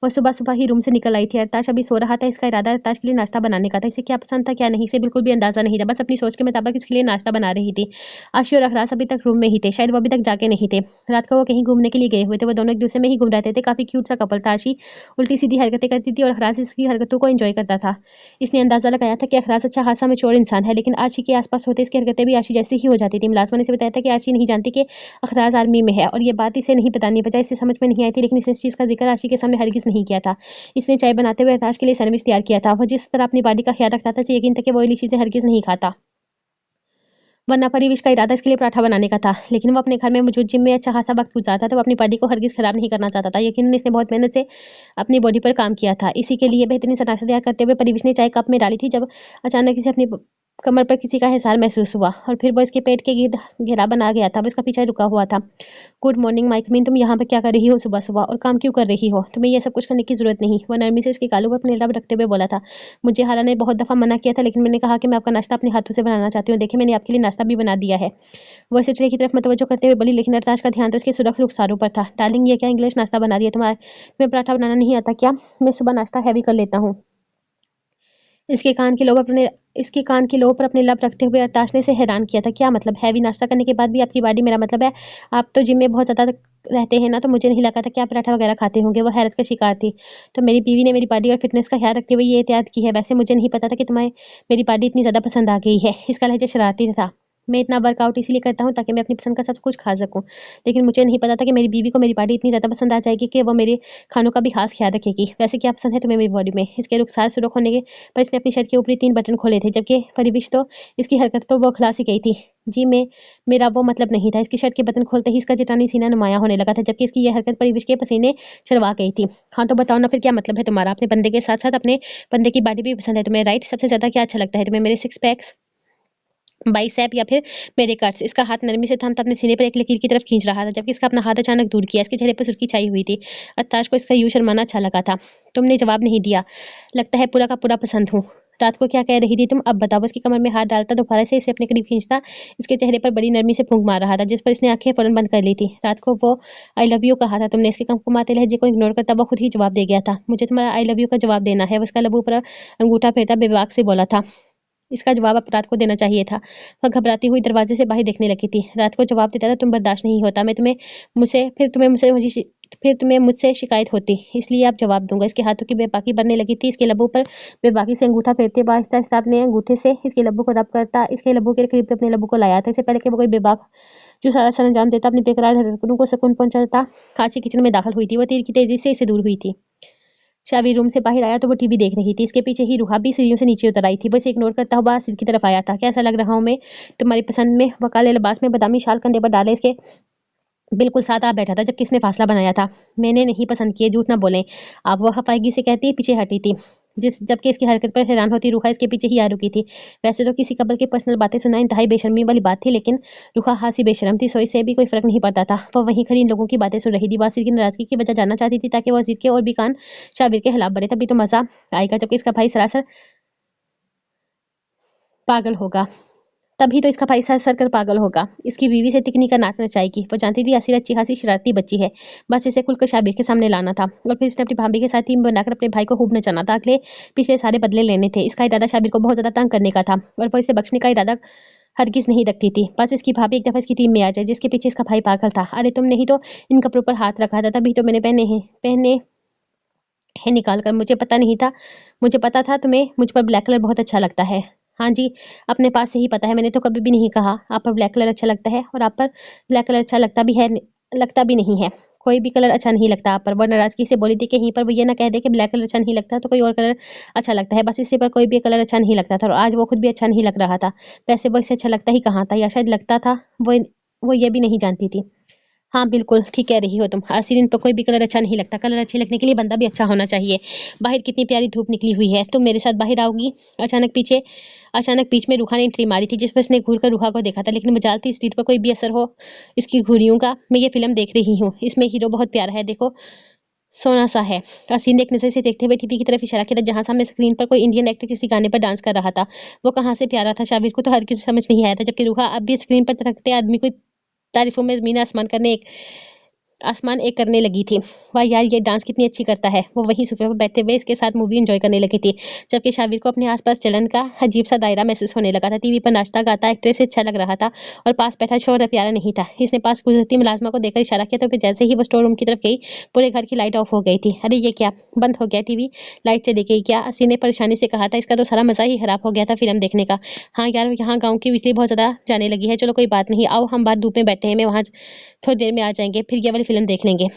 वो सुबह सुबह ही रूम से निकल आई थी। अरताश अभी सो रहा था। इसका इरादा अरताश के लिए नाश्ता बनाने का था। इसे क्या पसंद था क्या नहीं इसे बिल्कुल भी अंदाजा नहीं था। बस अपनी सोच के मुताबिक इसके लिए नाश्ता बना रही थी। आशी और अखरास अभी तक रूम में ही थे, शायद वो अभी तक जाके नहीं थे। रात को वो कहीं घूमने के लिए गए हुए थे। वो दोनों एक दूसरे में ही घूम रहे थे। काफी क्यूट सा कपल था। आशी उल्टी सीधी हरकतें करती थी और अखरास इसकी हरकतों को एंजॉय करता था। इसने अंदाजा लगाया था कि अखरास अच्छा खासा मैच्योर इंसान है, लेकिन आशी के आसपास होते इसकी हरकतें भी आशी जैसी ही हो जाती थी। मुलाजमा ने इसे बताया था कि आशी नहीं जानती कि अखराज आर्मी में है, और ये बात इसे नहीं बतानी बजाय इसे समझ में नहीं आई थी, लेकिन इसने इस चीज का जिक्र आशी के सामने हरगिज नहीं किया था। इसने चाय बनाते हुए अरताश के लिए सैंडविच तैयार किया था। वह जिस तरह अपनी बॉडी का ख्याल रखता था इसे यकीन था कि वो ऑयली चीजें हरगिज नहीं खाता, वरना परिविश का इरादा इसके लिए पराठा बनाने का था। लेकिन वो अपने घर में मौजूद जिम में अच्छा खासा वक्त गुजारता था। तो वो अपनी बॉडी को हरगिज खराब नहीं करना चाहता था। यकीनन इसने बहुत मेहनत से अपनी बॉडी पर काम किया था। इसी के लिए बेहतरीन सा नाश्ता तैयार करते हुए परिविश ने चाय कप में डाली थी जब अचानक इसे अपनी कमर पर किसी का हिसार महसूस हुआ और फिर वो इसके पेट के गिर्द घेरा बना गया था। वो इसका पीछे रुका हुआ था। गुड मॉर्निंग माइकमीन, तुम यहाँ पर क्या कर रही हो सुबह सुबह, और काम क्यों कर रही हो? तुम्हें यह सब कुछ करने की जरूरत नहीं। वह नरमी से इसके गालों पर अपने लब रखते हुए बोला था। मुझे हाला ने बहुत दफा मना किया था, लेकिन मैंने कहा कि मैं आपका नाश्ता अपने हाथों से बनाना चाहती हूँ। देखिए, मैंने आपके लिए नाश्ता भी बना दिया है। वो इसे ट्रे की तरफ मतवज्जो करते हुए बोली, लेकिन अरताश का ध्यान तो इसके सुरख रुखसारों पर था। डार्लिंग, ये क्या इंग्लिश नाश्ता बना रही है? तुम्हें पराठा बनाना नहीं आता क्या? मैं सुबह नाश्ता हैवी कर लेता हूँ। इसके कान की लो पर अपने इसके कान की लो पर अपने लब रखते हुए अरताश ने इसे हैरान किया था। क्या मतलब? हैवी नाश्ता करने के बाद भी आपकी बॉडी? मेरा मतलब है आप तो जिम में बहुत ज़्यादा रहते हैं ना, तो मुझे नहीं लगा था कि आप पराठा वगैरह खाते होंगे। वो हैरत का शिकार थी। तो मेरी बीवी ने मेरी बॉडी और फिटनेस का ख्याल रखते हुए ये एहतियात की है। वैसे मुझे नहीं पता था कि तुम्हें मेरी बॉडी इतनी ज़्यादा पसंद आ गई है। इसका लहजा शरारती था। मैं इतना वर्कआउट इसीलिए करता हूँ ताकि मैं अपनी पसंद का सब कुछ खा सकूँ। लेकिन मुझे नहीं पता था कि मेरी बीवी को मेरी बॉडी इतनी ज़्यादा पसंद आ जाएगी कि वो मेरे खानों का भी खास ख्याल रखेगी। वैसे क्या पसंद है तुम्हें मेरी बॉडी में? इसके रुखसार सुर्ख होने के पर इसने अपनी शर्ट के ऊपरी 3 बटन खोले थे, जबकि परिविश तो इसकी हरकत पर वो खिला सी गई थी। जी मेरा वो मतलब नहीं था। इसकी शर्ट के बटन खोलते ही इसका चट्टानी सीना नुमायाँ होने लगा था, जबकि इसकी ये हरकत परिविश के पसीने छुड़वा गई थी। हाँ तो बताओ ना फिर क्या मतलब है तुम्हारा? अपने बंदे के साथ-साथ अपने बंदे की बॉडी भी पसंद है तुम्हें, राइट? सबसे ज़्यादा क्या अच्छा लगता है तुम्हें? मेरे सिक्स पैक्स, बाइसेप या फिर मेरे कट्स? इसका हाथ नरमी से थाम अपने सीने पर एक लकीर की तरफ खींच रहा था, जबकि इसका अपना हाथ अचानक दूर किया। इसके चेहरे पर सुर्खी छाई हुई थी। अत्ताश को इसका यूं शर्माना अच्छा लगा था। तुमने जवाब नहीं दिया। लगता है पूरा का पूरा पसंद हूँ। रात को क्या कह रही थी तुम? अब बताओ। उसकी कमर में हाथ डालता दोबारा से इसे अपने करीब खींचता इसके चेहरे पर बड़ी नरमी से फूंक मार रहा था, जिस पर इसने आंखें फौरन बंद कर ली थी। रात को वो आई लव यू कहा था तुमने। इसके कुमकुमाते लहजे को इग्नोर करता वो खुद ही जवाब दे गया था। मुझे तुम्हारा आई लव यू का जवाब देना है। वो उसका लबू पर अंगूठा फेरता बेबाक से बोला था। इसका जवाब अब रात को देना चाहिए था। वह घबराती हुई दरवाजे से बाहर देखने लगी थी। रात को जवाब देता तो तुम बर्दाश्त नहीं होता। मैं तुम्हें मुझसे फिर तुम्हें मुझसे शिकायत होती, इसलिए अब जवाब दूंगा। इसके हाथों की बेबाकी बढ़ने लगी थी। इसके लबों पर बेबाकी से अंगूठा फेरते हुए आहिस्ता आहिस्ता अपने अंगूठे से इसके लबों को रब करता इसके लबों के करीब अपने लबों को लाया था। इससे पहले कि वो कोई बेबाक जो सारा सरंजाम देता अपनी बेकरार हरकतों को सुकून पहुंचाता कांच किचन में दाखिल हुई थी। वो तीर की तेजी से इसे दूर हुई थी। शाबी रूम से बाहर आया तो वो टीवी देख रही थी। इसके पीछे ही रूहा भी सीढ़ियों से नीचे उतर आई थी। वो इसे इग्नोर करता हुआ सिर की तरफ आया था। कैसा लग रहा हूँ मैं तुम्हारी पसंद में? वो काले लिबास में बदामी शाल कंधे पर डाले इसके बिल्कुल साथ आ बैठा था जब किसने फासला बनाया था। मैंने नहीं पसंद किए, झूठ ना बोलें आप। वो हपाईगी से कहती पीछे हटी थी, जबकि इसकी हरकत पर हैरान होती रूहा इसके पीछे ही आ रुकी थी। वैसे तो किसी कपल की पर्सनल बातें सुना इंतहाई बेशर्मी वाली बात थी, लेकिन रूहा हासी बेशर्म थी, सो इससे भी कोई फर्क नहीं पड़ता था। वो वहीं खड़ी इन लोगों की बातें सुन रही थी। वासिर की नाराजगी की वजह जानना चाहती थी ताकि वजीर के और भी कान शाबिर के खिलाफ बढ़े, तभी तो मजा आएगा। जबकि इसका भाई सरासर पागल होगा। तभी तो इसका भाई सर सर कर पागल होगा। इसकी बीवी से तिकनी का नाच नचाएगी। वो जानती थी असीर अच्छी खासी शरारती बच्ची है, बस इसे खुलकर शाबिर के सामने लाना था और फिर इसने अपनी भाभी के साथ टीम बनाकर अपने भाई को खूब नचाना था। अगले पिछले सारे बदले लेने थे। इसका इरादा शाबिर को बहुत ज्यादा तंग करने का था और वो इसे बख्शने का इरादा हरगिज नहीं रखती थी। बस इसकी भाभी एक दफा इसकी टीम में आ जाए, जिसके पीछे इसका भाई पागल था। अरे तुम नहीं तो इन कपड़ों पर हाथ रखा था, तभी तो मैंने पहने है निकाल कर। मुझे पता था तुम्हें मुझ पर ब्लैक कलर बहुत अच्छा लगता है। हाँ जी, अपने पास से ही पता है। मैंने तो कभी भी नहीं कहा आप पर ब्लैक कलर अच्छा लगता है, और आप पर ब्लैक कलर अच्छा लगता भी नहीं है। कोई भी कलर अच्छा नहीं लगता आप पर। वो नाराजगी से बोली थी कि यहीं पर वो ये ना कह दे कि ब्लैक कलर अच्छा नहीं लगता तो कोई और कलर अच्छा लगता है। बस इसी पर कोई भी कलर अच्छा नहीं लगता था, और आज वो खुद भी अच्छा नहीं लग रहा था। वैसे वो इससे अच्छा लगता ही कहाँ था, या शायद लगता था वो ये भी नहीं जानती थी। हाँ बिल्कुल ठीक कह रही हो तुम। आसिरीन पर कोई भी कलर अच्छा नहीं लगता। कलर अच्छे लगने के लिए बंदा भी अच्छा होना चाहिए। बाहर कितनी प्यारी धूप निकली हुई है। तुम मेरे साथ बाहर आओगी? अचानक बीच में रूहा ने एंट्री मारी थी, जिस पर इसने घूर कर रूहा को देखा था, लेकिन मजाल थी स्ट्रीट पर कोई भी असर हो इसकी घुड़ियों का। मैं ये फिल्म देख रही हूँ, इसमें हीरो बहुत प्यारा है, देखो सोना सा है। आसिन ने एक नजर से देखते हुए टीवी की तरफ इशारा किया, जहां सामने स्क्रीन पर कोई इंडियन एक्टर किसी गाने पर डांस कर रहा था। वो कहाँ से प्यारा था शाबिर को तो हर किसी समझ नहीं आया था, जबकि रूहा अब भी स्क्रीन पर तरकते आदमी को तारीफों में ज़मीन आसमान एक करने लगी थी। वाह यार, ये डांस कितनी अच्छी करता है। वो वहीं सोफे पर बैठे हुए इसके साथ मूवी एंजॉय करने लगी थी, जबकि शाबिर को अपने आसपास चलन का अजीब सा दायरा महसूस होने लगा था। टीवी पर नाचता गाता एक्ट्रेस से अच्छा लग रहा था, और पास बैठा शोर प्यारा नहीं था। इसने पास गुजरती मुलाजमा को देखकर इशारा किया, तो फिर जैसे ही वो स्टोर रूम की तरफ गई, पूरे घर की लाइट ऑफ हो गई थी। अरे ये क्या, बंद हो गया टीवी? लाइट चली गई क्या? असी ने परेशानी से कहा था। इसका तो सारा मजा ही खराब हो गया था फिल्म देखने का। हाँ यार, यहाँ गाँव की बिजली बहुत ज्यादा जाने लगी है। चलो कोई बात नहीं, आओ हम बाहर धूप में बैठे हैं, मैं वहाँ थोड़ी देर में आ जाएंगे, फिर ये वाली फिल्म देख लेंगे।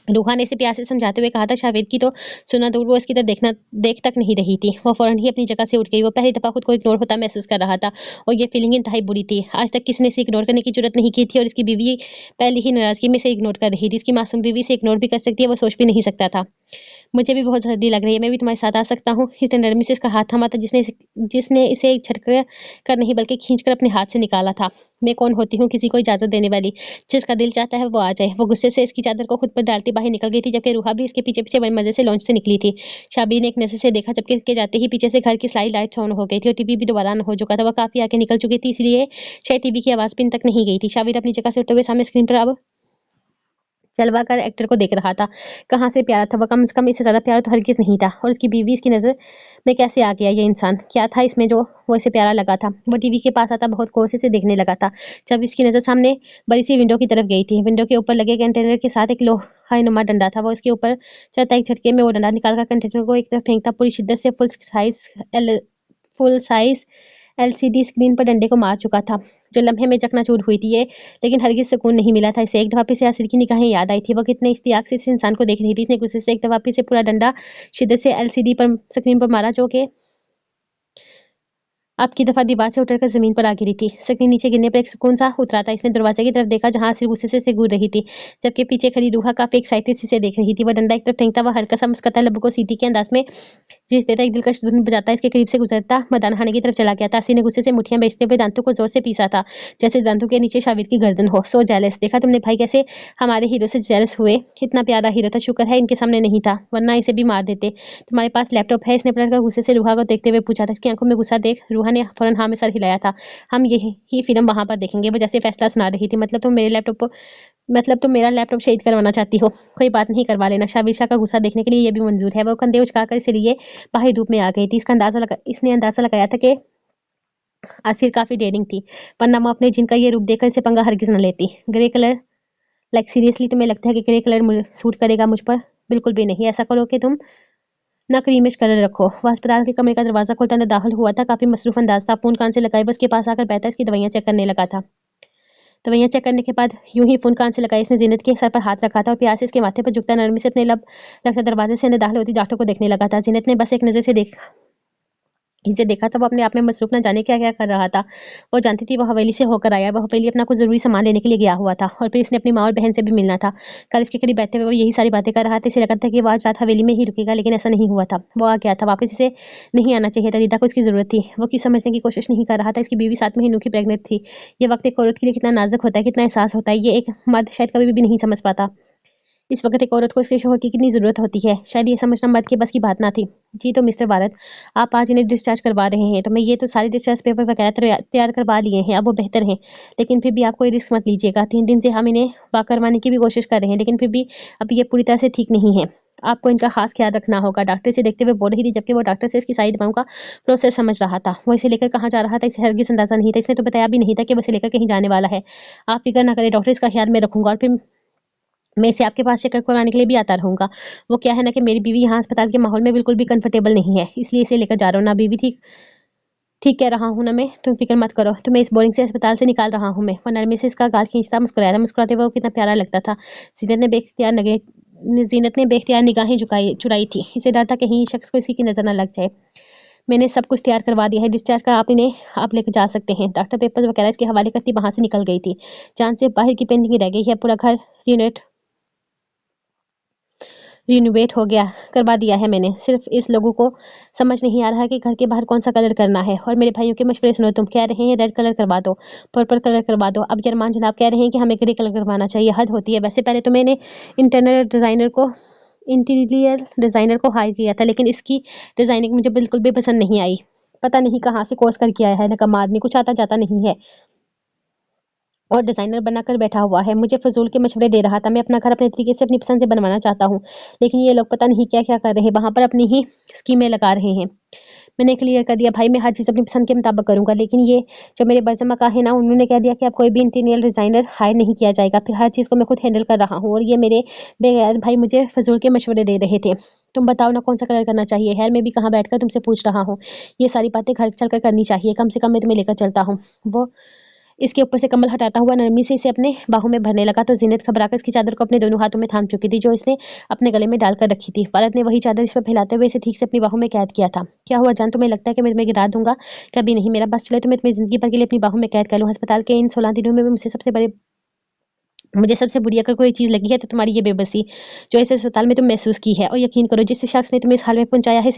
रूहा ने इसे प्यार से समझाते हुए कहा था। शावेद की तो सुना दूर, वो इसकी तरफ देख तक नहीं रही थी। वो फौरन ही अपनी जगह से उठ गई। वो पहली दफा खुद को इग्नोर होता महसूस कर रहा था, और ये फीलिंग इंतहाई बुरी थी। आज तक किसी ने इसे इग्नोर करने की जरूरत नहीं की थी, और इसकी बीवी पहले ही नाराजगी में इसे इग्नोर कर रही थी। इसकी मासूम बीवी से इग्नोर भी कर सकती है, वो सोच भी नहीं सकता था। मुझे भी बहुत सर्दी लग रही है, मैं भी तुम्हारे साथ आ सकता हूँ? इसने नरमी से इसका हाथ थामा था, जिसने इसे एक झटका कर नहीं बल्कि खींचकर अपने हाथ से निकाला था। मैं कौन होती हूँ किसी को इजाजत देने वाली? जिसका दिल चाहता है वो आ जाए। वो गुस्से से इसकी चादर को खुद पर डालती बाहर निकल गई थी, जबकि रूहा भी इसके पीछे पीछे बड़े मजे से लॉन्च से निकली थी। शाबीर ने एक नजर से देखा, जबकि इसके जाते ही पीछे से घर की स्लाइड लाइट्स ऑन हो गई थी, और टीवी भी दोबारा ऑन हो चुका था। वह काफी आगे निकल चुकी थी, इसलिए शायद टीवी की आवाज पिन तक नहीं गई थी। शाबीर अपनी जगह से उठते हुए सामने स्क्रीन पर अब जलवा कर एक्टर को देख रहा था। कहाँ से प्यारा था वह, कम से कम इससे ज्यादा प्यारा तो हरगिज नहीं था। और उसकी बीवी इसकी नजर में कैसे आ गया ये इंसान? क्या था इसमें जो वो इसे प्यारा लगा था? वो टीवी के पास आता बहुत कोशिश से देखने लगा था, जब इसकी नजर सामने बड़ी सी विंडो की तरफ गई थी। विंडो के ऊपर लगे कंटेनर के साथ एक लोहा नुमा डंडा था। वो इसके ऊपर चढ़ता एक झटके में वो डंडा निकालकर कंटेनर को एक तरफ फेंकता पूरी शिद्दत से फुल साइज एलसीडी स्क्रीन पर डंडे को मार चुका था। जो लम्हे में चकनाचूर हुई थी ये, लेकिन हरगिज सुकून नहीं मिला था इसे। एक दफा फिर से आसिर की निगाहें याद आई थी। वो कितने इश्तियाक से इस इंसान को देख रही थी। इसने गुस्से से एक दफा फिर से पूरा डंडा शिद्दत से एलसीडी पर स्क्रीन पर मारा, जो कि अब की दफा दीवार से उतरकर जमीन पर आ गिरी थी। स्क्रीन नीचे गिरने पर एक सुकून सा उतरा था। इसने दरवाजे की तरफ देखा, जहां आसिर गुस्से से घूर रही थी, जबकि पीछे खड़ी रूहा काफी एक्साइटेड से देख रही थी। वह डंडा एक तरफ फेंकता हुआ हल्का सा मुस्कुराता, लबों को सीटी के अंदाज में जिस देता एक दिलकश धुन बजाता इसके करीब से गुजरता मैदान खाने की तरफ चला गया था। आसिर ने गुस्से से मुठियां बेचते हुए दांतों को जोर से पीसा था, जैसे दांतों के नीचे शाविर की गर्दन हो। सो जेलस, देखा तुमने भाई कैसे हमारे हीरो से जेलस हुए? कितना प्यारा हीरो था, शुक्र है इनके सामने नहीं था, वरना इसे भी मार देते। तुम्हारे पास लैपटॉप है? इसने पलटकर गुस्से से रूहा को देखते हुए पूछा था। इसकी आंखों में गुस्सा देख रूहा ने फौरन हाँ में सर हिलाया था। हम यही फिल्म वहां पर देखेंगे। वो जैसे फैसला सुना रही थी। मतलब तुम मेरा लैपटॉप शहीद करवाना चाहती हो? कोई बात नहीं, करवा लेना। शाविशा का गुस्सा देखने के लिए ये भी मंजूर है। वो कंधे उचकाकर इसे लिए बाहरी रूप में आ गई थी। इसने अंदाजा लगाया था कि आसिर काफी डेयरिंग थी, वरना वो अपने जिनका ये रूप देखकर इसे पंगा हरगिज न लेती। ग्रे कलर, लाइक सीरियसली तुम्हें लगता है कि ग्रे कलर सूट करेगा मुझ पर? बिल्कुल भी नहीं। ऐसा करो कि तुम ना क्रीमिश कलर रखो। वह अस्पताल के कमरे का दरवाजा खोलता न दाखिल हुआ था। काफी मसरूफ अंदाज था। फोन कान से लगाए बस के पास आकर बैठा इसकी दवाइयां चेक करने लगा था। दवाइयां चेक करने के बाद यूं ही फोन कान से लगाई इसने जीनत के सर पर हाथ रखा था और प्यार से इसके माथे पर झुकता नरमी से अपने लब रखता दरवाजे से अंदर दाखिल होती डॉक्टर को देखने लगा था। जीनत ने बस एक नजर से इसे देखा था। वो अपने आप में मसरूफ न जाने क्या क्या कर रहा था। वो जानती थी वो हवेली से होकर आया। वो हवेली अपना कुछ जरूरी सामान लेने के लिए गया हुआ था और फिर इसने अपनी माँ और बहन से भी मिलना था। कल इसके करीब बैठते हुए वो यही सारी बातें कर रहा था। इसे लगा था कि वो आज रात हवेली में ही रुकेगा, लेकिन ऐसा नहीं हुआ था। वो आ गया था वापस। इसे नहीं आना चाहिए था। रीता को इसकी जरूरत थी। वो क्यों समझने की कोशिश नहीं कर रहा था। इसकी बीवी 7 महीनों की प्रेग्नेंट थी। ये वक्त एक औरत के लिए कितना नाजुक होता है, कितना एहसास होता है, ये एक मर्द शायद कभी भी नहीं समझ पाता। इस वक्त एक औरत को इसके शोहर की कितनी ज़रूरत होती है, शायद ये समझना मर्द के बस की बात ना थी। जी तो मिस्टर भारत, आप आज इन्हें डिस्चार्ज करवा रहे हैं, तो मैं ये तो सारे डिस्चार्ज पेपर वगैरह तैयार करवा लिए हैं, अब वो बेहतर हैं। लेकिन फिर भी आप कोई रिस्क मत लीजिएगा। 3 दिन से हम इन्हें वाक करवाने की भी कोशिश कर रहे हैं, लेकिन फिर भी अब ये पूरी तरह से ठीक नहीं है। आपको इनका खास ख्याल रखना होगा। डॉक्टर से देखते हुए बोल रही थी, जबकि वो डॉक्टर से इसकी सारी दवाओं का प्रोसेस समझ रहा था। वो इसे लेकर कहाँ जा रहा था इसे हरगिज अंदाजा नहीं था। इसने तो बताया भी नहीं था कि वो इसे लेकर कहीं जाने वाला है। आप फिक्र ना करें डॉक्टर, इसका ख्याल मैं रखूंगा और फिर मैं इसे आपके पास चेकअप करवाने के लिए भी आता रहूँगा। वो क्या है ना कि मेरी बीवी यहाँ अस्पताल के माहौल में बिल्कुल भी कंफर्टेबल नहीं है, इसलिए इसे लेकर जा रहा हूँ ना। बीवी ठीक ठीक कह रहा हूँ ना मैं, तुम फिक्र मत करो। तुम्हें इस बोरिंग से अस्पताल से निकाल रहा हूँ मैं। वो नरमी से इसका गाल खींचता मुस्कुराया था। मुस्कुराते हुए वो कितना प्यारा लगता था। जीनत ने बेख्तियार नगे जीनत ने बेख्तियार निगाहें चुराई थी। इसे डर था कहीं इस शख्स को इसी की नजर न लग जाए। मैंने सब कुछ तैयार करवा दिया है, डिस्चार्ज का आप लेकर जा सकते हैं। डॉक्टर पेपर वगैरह इसके हवाले करती वहां से निकल गई थी। जान से बाहर की पेंटिंग रह गई है। पूरा घर रिनोवेट हो गया करवा दिया है मैंने। सिर्फ इस लोगों को समझ नहीं आ रहा कि घर के बाहर कौन सा कलर करना है। और मेरे भाइयों के मशवरे सुनो, तुम कह रहे हैं रेड कलर करवा दो, पर्पल कलर करवा दो, अब यरमान जनाब कह रहे हैं कि हमें ग्रे कलर करवाना चाहिए। हद होती है। वैसे पहले तो मैंने इंटरनल डिज़ाइनर को इंटीरियर डिज़ाइनर को हायर किया था, लेकिन इसकी डिज़ाइनिंग मुझे बिल्कुल भी पसंद नहीं आई। पता नहीं कहाँ से कोर्स करके आया है, नकम्मा आदमी, कुछ आता जाता नहीं है और डिज़ाइनर बनाकर बैठा हुआ है। मुझे फजूल के मशवरे दे रहा था। मैं अपना घर अपने तरीके से अपनी पसंद से बनवाना चाहता हूँ, लेकिन ये लोग पता नहीं क्या क्या कर रहे हैं, वहाँ पर अपनी ही स्कीमें लगा रहे हैं। मैंने क्लियर कर दिया भाई, मैं हर चीज़ अपनी पसंद के मुताबिक करूँगा, लेकिन ये जो मेरे बरजमा का है ना, उन्होंने कह दिया कि अब कोई भी इंटीरियर डिज़ाइनर हायर नहीं किया जाएगा। फिर हर चीज़ को मैं खुद हैंडल कर रहा हूँ और ये मेरे बेगैर भाई मुझे फजूल के मशवरे दे रहे थे। तुम बताओ ना कौन सा कलर करना चाहिए। खैर मैं भी कहाँ बैठकर तुमसे पूछ रहा हूँ, ये सारी बातें घर चलकर करनी चाहिए। कम से कम मैं तुम्हें लेकर चलता हूँ। वो इसके ऊपर से कम्बल हटाता हुआ नरमी से इसे अपने बाहों में भरने लगा, तो जीनत घबराकर इसकी चादर को अपने दोनों हाथों में थाम चुकी थी, जो इसने अपने गले में डालकर रखी थी। फारद ने वही चादर इस पर फैलाते हुए इसे ठीक से अपनी बाहों में कैद किया था। क्या हुआ जान, तुम्हें लगता है कि मैं तुम्हें गिरा दूंगा? कभी नहीं। मेरा बस चले तो मैं तुम्हें जिंदगी भर के लिए अपनी बाहों में कैद कर लूँ। अस्पताल के इन 16 दिनों में भी मुझे सबसे बुरी अगर कोई चीज़ लगी है तो तुम्हारी ये बेबसी, जो इस अस्पताल में तुम महसूस की है। और यकीन करो, जिस शख्स ने तुम्हें इस हाल में पहुंचाया है,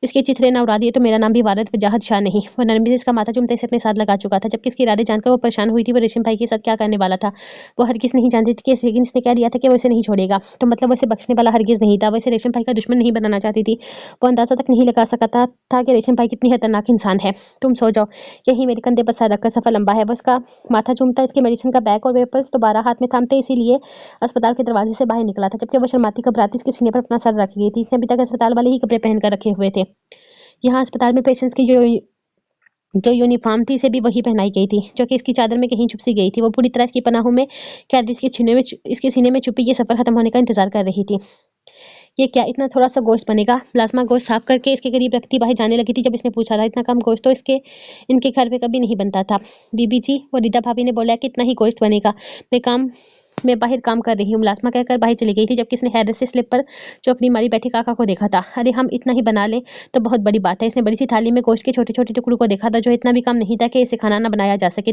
इसके चिथड़े ना उड़ा दिए तो मेरा नाम भी वारद वजाहत शाह नहीं। वो नरमी से इसका माथा चूमते से अपने साथ लगा चुका था, जबकि इसके इरादे जानकर वो परेशान हुई थी। वो रेशम भाई के साथ क्या करने वाला था वो हरगिज नहीं जानती थी, लेकिन इसने कह दिया था कि वो इसे नहीं छोड़ेगा, तो मतलब वो इसे बख्शने वाला हरगिज नहीं था। वो इसे रेशम भाई का दुश्मन नहीं बनाना चाहती थी। वो अंदाजा तक नहीं लगा सकता था कि रेशम भाई कितनी खतरनाक इंसान है। तुम सो जाओ, यही मेरे कंधे पर सर रखकर सफर लंबा है। वो इसका माथा चूमता इसके मेडिसिन का बैग और वेपर्स दोबारा हाथ में थामते इसीलिए अस्पताल के दरवाजे से बाहर निकला था, जबकि वो शर्माती घबराती इसके सीने पर अपना सर रख गई थी। इसने अभी तक अस्पताल वाले ही कपड़े पहनकर रखे हुए थे। यहाँ अस्पताल में पेशेंट्स की जो यूनिफॉर्म थी इसे भी वही पहनाई गई थी, जो कि इसकी चादर में कहीं छुप सी गई थी। वो पूरी तरह इसकी पनाहों में कैद इसके सीने में छुपी ये सफर खत्म होने का इंतजार कर रही थी। ये क्या इतना थोड़ा सा गोश्त बनेगा? प्लाज्मा गोश्त साफ करके इसके करीब रखती बाहर जाने लगी थी जब इसने पूछा था। इतना कम गोश्त तो इनके घर पे कभी नहीं बनता था। बीबी जी और रीता भाभी ने बोला कि इतना ही गोश्त बनेगा, मैं बाहर काम कर रही हूँ। मुलाजमा कहकर बाहर चली गई थी जबकि इसने हैरत से स्लिप पर चौकड़ी मारी बैठे काका को देखा था। अरे हम इतना ही बना ले तो बहुत बड़ी बात है। इसने बड़ी सी थाली में गोश्त के छोटे छोटे टुकड़ों को देखा था जो इतना भी कम नहीं था कि इसे खाना ना बनाया जा सके।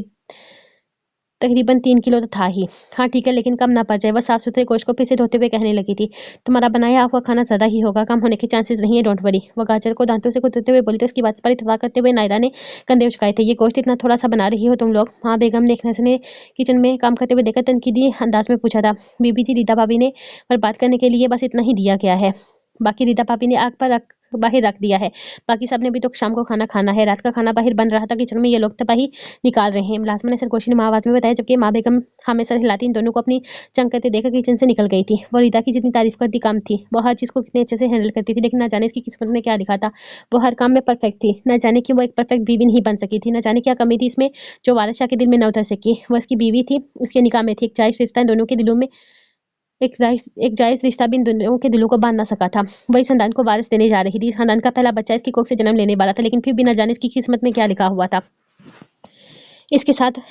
तकरीबन 3 किलो तो था ही। हाँ ठीक है, लेकिन कम ना पड़ जाए। वह साफ सुथरे गोश्त को फिर से धोते हुए कहने लगी थी, तुम्हारा बनाया हुआ खाना ज्यादा ही होगा, कम होने के चांसेस नहीं है, डोंट वरी। वह गाजर को दांतों से कुतरते हुए बोली तो इसकी बात पर इतफाक करते हुए नायरा ने कंधे उचकाए थे। ये गोश्त इतना थोड़ा सा बना रही हो तुम लोग? हाँ बेगम ने एक नर्स ने किचन में काम करते हुए देखकर तनकीदी अंदाज में पूछा था। बीबी जी रीता भाभी ने पर बात करने के लिए बस इतना ही दिया गया है। बाकी रीता भाभी ने आग पर बाहर रख दिया है। बाकी सबने भी तो शाम को खाना खाना है। रात का खाना बाहर बन रहा था किचन में, ये लोग तबाही निकाल रहे हैं। मुलाजमा ने सरगोशी ने आवाज में बताया जबकि माँ बेगम हमें सर हिलाती इन दोनों को अपनी चंग करते देखकर किचन से निकल गई थी। वो रीता की जितनी तारीफ करती कम थी। वो हर चीज को कितने अच्छे से हैंडल करती थी, लेकिन न जाने इसकी किस्मत में क्या लिखा था। वो हर काम में परफेक्ट थी। न जाने क्यों वो एक परफेक्ट बीवी नहीं बन सकी थी। न जाने क्या कमी थी इसमें जो वारिस शाह के दिल में न उतर सकी। वो इसकी बीवी थी, उसके निकाह में थी। एक जायज रिश्ता इन दोनों के दिलों में एक जायज रिश्ता भी इन दोनों के दिलों को बांध ना सका था। वही खानदान को वारिस देने जा रही थी। इस खानदान का पहला बच्चा इसकी कोख से जन्म लेने वाला था, लेकिन फिर भी न जाने इसकी किस्मत में क्या लिखा हुआ था। इसके साथ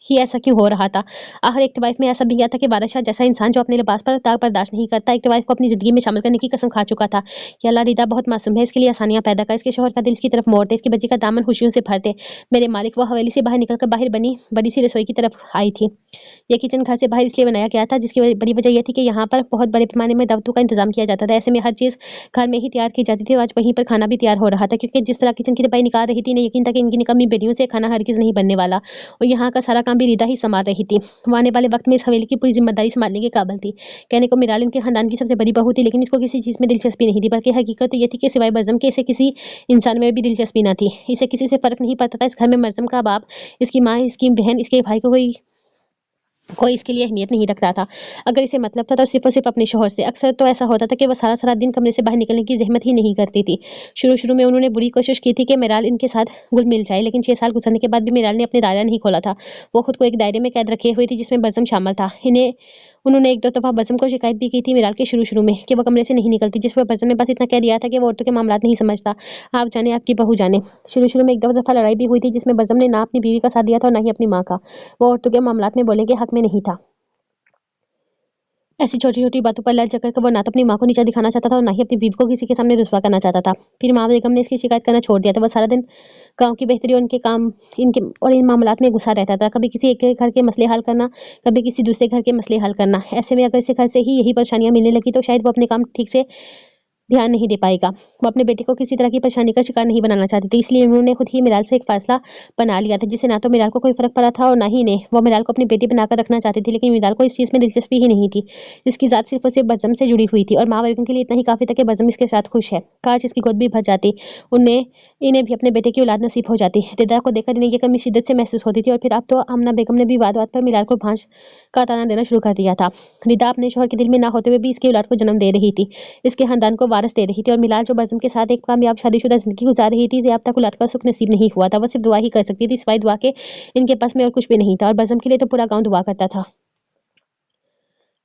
ही ऐसा क्यों हो रहा था? आखिर एक तवाइफ में ऐसा भी गया था कि वारिस शाह जैसा इंसान जो अपने लिबास पर दाग बर्दाश्त नहीं करता, एक तवाइफ को अपनी जिंदगी में शामिल करने की कसम खा चुका था। या अल्लाह रीता बहुत मासूम है, इसके लिए आसानियां पैदा कर। इसके शोहर का दिल इसकी तरफ मोड़ दे, इसकी बच्ची का दामन खुशियों से भर दे। मेरे मालिक। वो हवेली से बाहर निकलकर बाहर बनी बड़ी सी रसोई की तरफ आई थी। यह किचन घर से बाहर इसलिए बनाया गया था जिसकी बड़ी वजह यह थी कि यहाँ पर बहुत बड़े पैमाने में दावतों का इंतजाम किया जाता था। ऐसे में हर चीज़ घर में ही तैयार की जाती थी और आज वहीं पर खाना भी तैयार हो रहा था, क्योंकि जिस तरह किचन की तबाही निकाल रही थी इन्हें यकीन था कि इनकी निकम्मी बेटियों से खाना हरगिज़ नहीं बनने वाला और यहाँ का सारा काम भी रीता ही संभाल रही थी। वो आने वाले वक्त में इस हवेली की पूरी जिम्मेदारी संभालने के काबिल थी। कहने को मिराल इनके खानदान की सबसे बड़ी बहू थी, लेकिन इसको किसी चीज़ में दिलचस्पी नहीं थी, बल्कि हकीकत तो ये थी कि सिवाय मरजम के इसे किसी इंसान में भी दिलचस्पी न थी। इसे किसी से फर्क नहीं पड़ता था इस घर में मरजम का बाप, इसकी माँ, इसकी बहन, इसके भाई को कोई इसके लिए अहमियत नहीं रखता था। अगर इसे मतलब था तो सिर्फ और सिर्फ अपने शोहर से। अक्सर तो ऐसा होता था कि वह सारा सारा दिन कमरे से बाहर निकलने की जहमत ही नहीं करती थी। शुरू शुरू में उन्होंने बुरी कोशिश की थी कि मिराल इनके साथ घुल मिल जाए, लेकिन 6 साल गुजरने के बाद भी मिराल ने अपने दायरा नहीं खोला था। वो खुद को एक दायरे में कैद रखे हुए थी जिसमें बज़म शामिल था। उन्होंने एक दो दफ़ा बज़म को शिकायत भी की थी मिराल के शुरू में कि वह कमरे से नहीं निकलती, जिस पर बज़म ने बस इतना कह दिया था कि वो औरतों के मामलात नहीं समझता। आप जाने, आपकी बहू जाने। शुरू में एक दो दफ़ा लड़ाई भी हुई थी जिसमें बज़म ने ना अपनी बीवी का साथ दिया था और ना ही अपनी माँ का। वो औरतों के मामलात में बोलने के हक में नहीं था। ऐसी छोटी-छोटी बातों पर लड़ झगड़ कर वो ना तो अपनी माँ को नीचा दिखाना चाहता था और ना ही अपनी बीवी को किसी के सामने रुसवा करना चाहता था। फिर माँ बेगम ने इसकी शिकायत करना छोड़ दिया था। वो सारा दिन गाँव की बेहतरी और इन मामलात में घुसा रहता था। कभी किसी एक के घर के मसले हल करना, कभी किसी दूसरे घर के मसले हल करना। ऐसे में अगर इसे घर से ही यही परेशानियाँ मिलने लगी तो शायद वो अपने काम ठीक से ध्यान नहीं दे पाएगा। वो अपने बेटे को किसी तरह की परेशानी का शिकार नहीं बनाना चाहती थी, इसलिए उन्होंने खुद ही मिराल से एक फैसला बना लिया था जिससे ना तो मिराल को कोई फर्क पड़ा था और ना ही इन्हें। वो मिराल को अपनी बेटी बनाकर रखना चाहती थी, लेकिन मिराल को इस चीज़ में दिलचस्पी ही नहीं थी। इसकी ज़ात सिर्फ और सिर्फ बज़म से जुड़ी हुई थी और माँ बेगम के लिए इतना ही काफ़ी था कि बज़म इसके साथ खुश है। काश इसकी गोद भी भर जाती, इन्हें भी अपने बेटे की औलाद नसीब हो जाती। रिदा को देखकर इन्हें ये कमी शिद्दत से महसूस होती थी और फिर अब तो आमना बेगम ने भी बात-बात पर मिराल को भांज का ताना देना शुरू कर दिया था। रिदा अपने शौहर के दिल में ना होते हुए भी इसकी औलाद को जन्म दे रही थी, इसके खानदान को वारिस दे रही थी और मिलाल जो बज़म के साथ एक कामयाब शादीशुदा जिंदगी गुजार रही थी, इसे अब तक औलाद का सुख नसीब नहीं हुआ था। वो सिर्फ दुआ ही कर सकती थी, सिवाय दुआ के इनके पास में और कुछ भी नहीं था और बज़म के लिए तो पूरा गाँव दुआ करता था।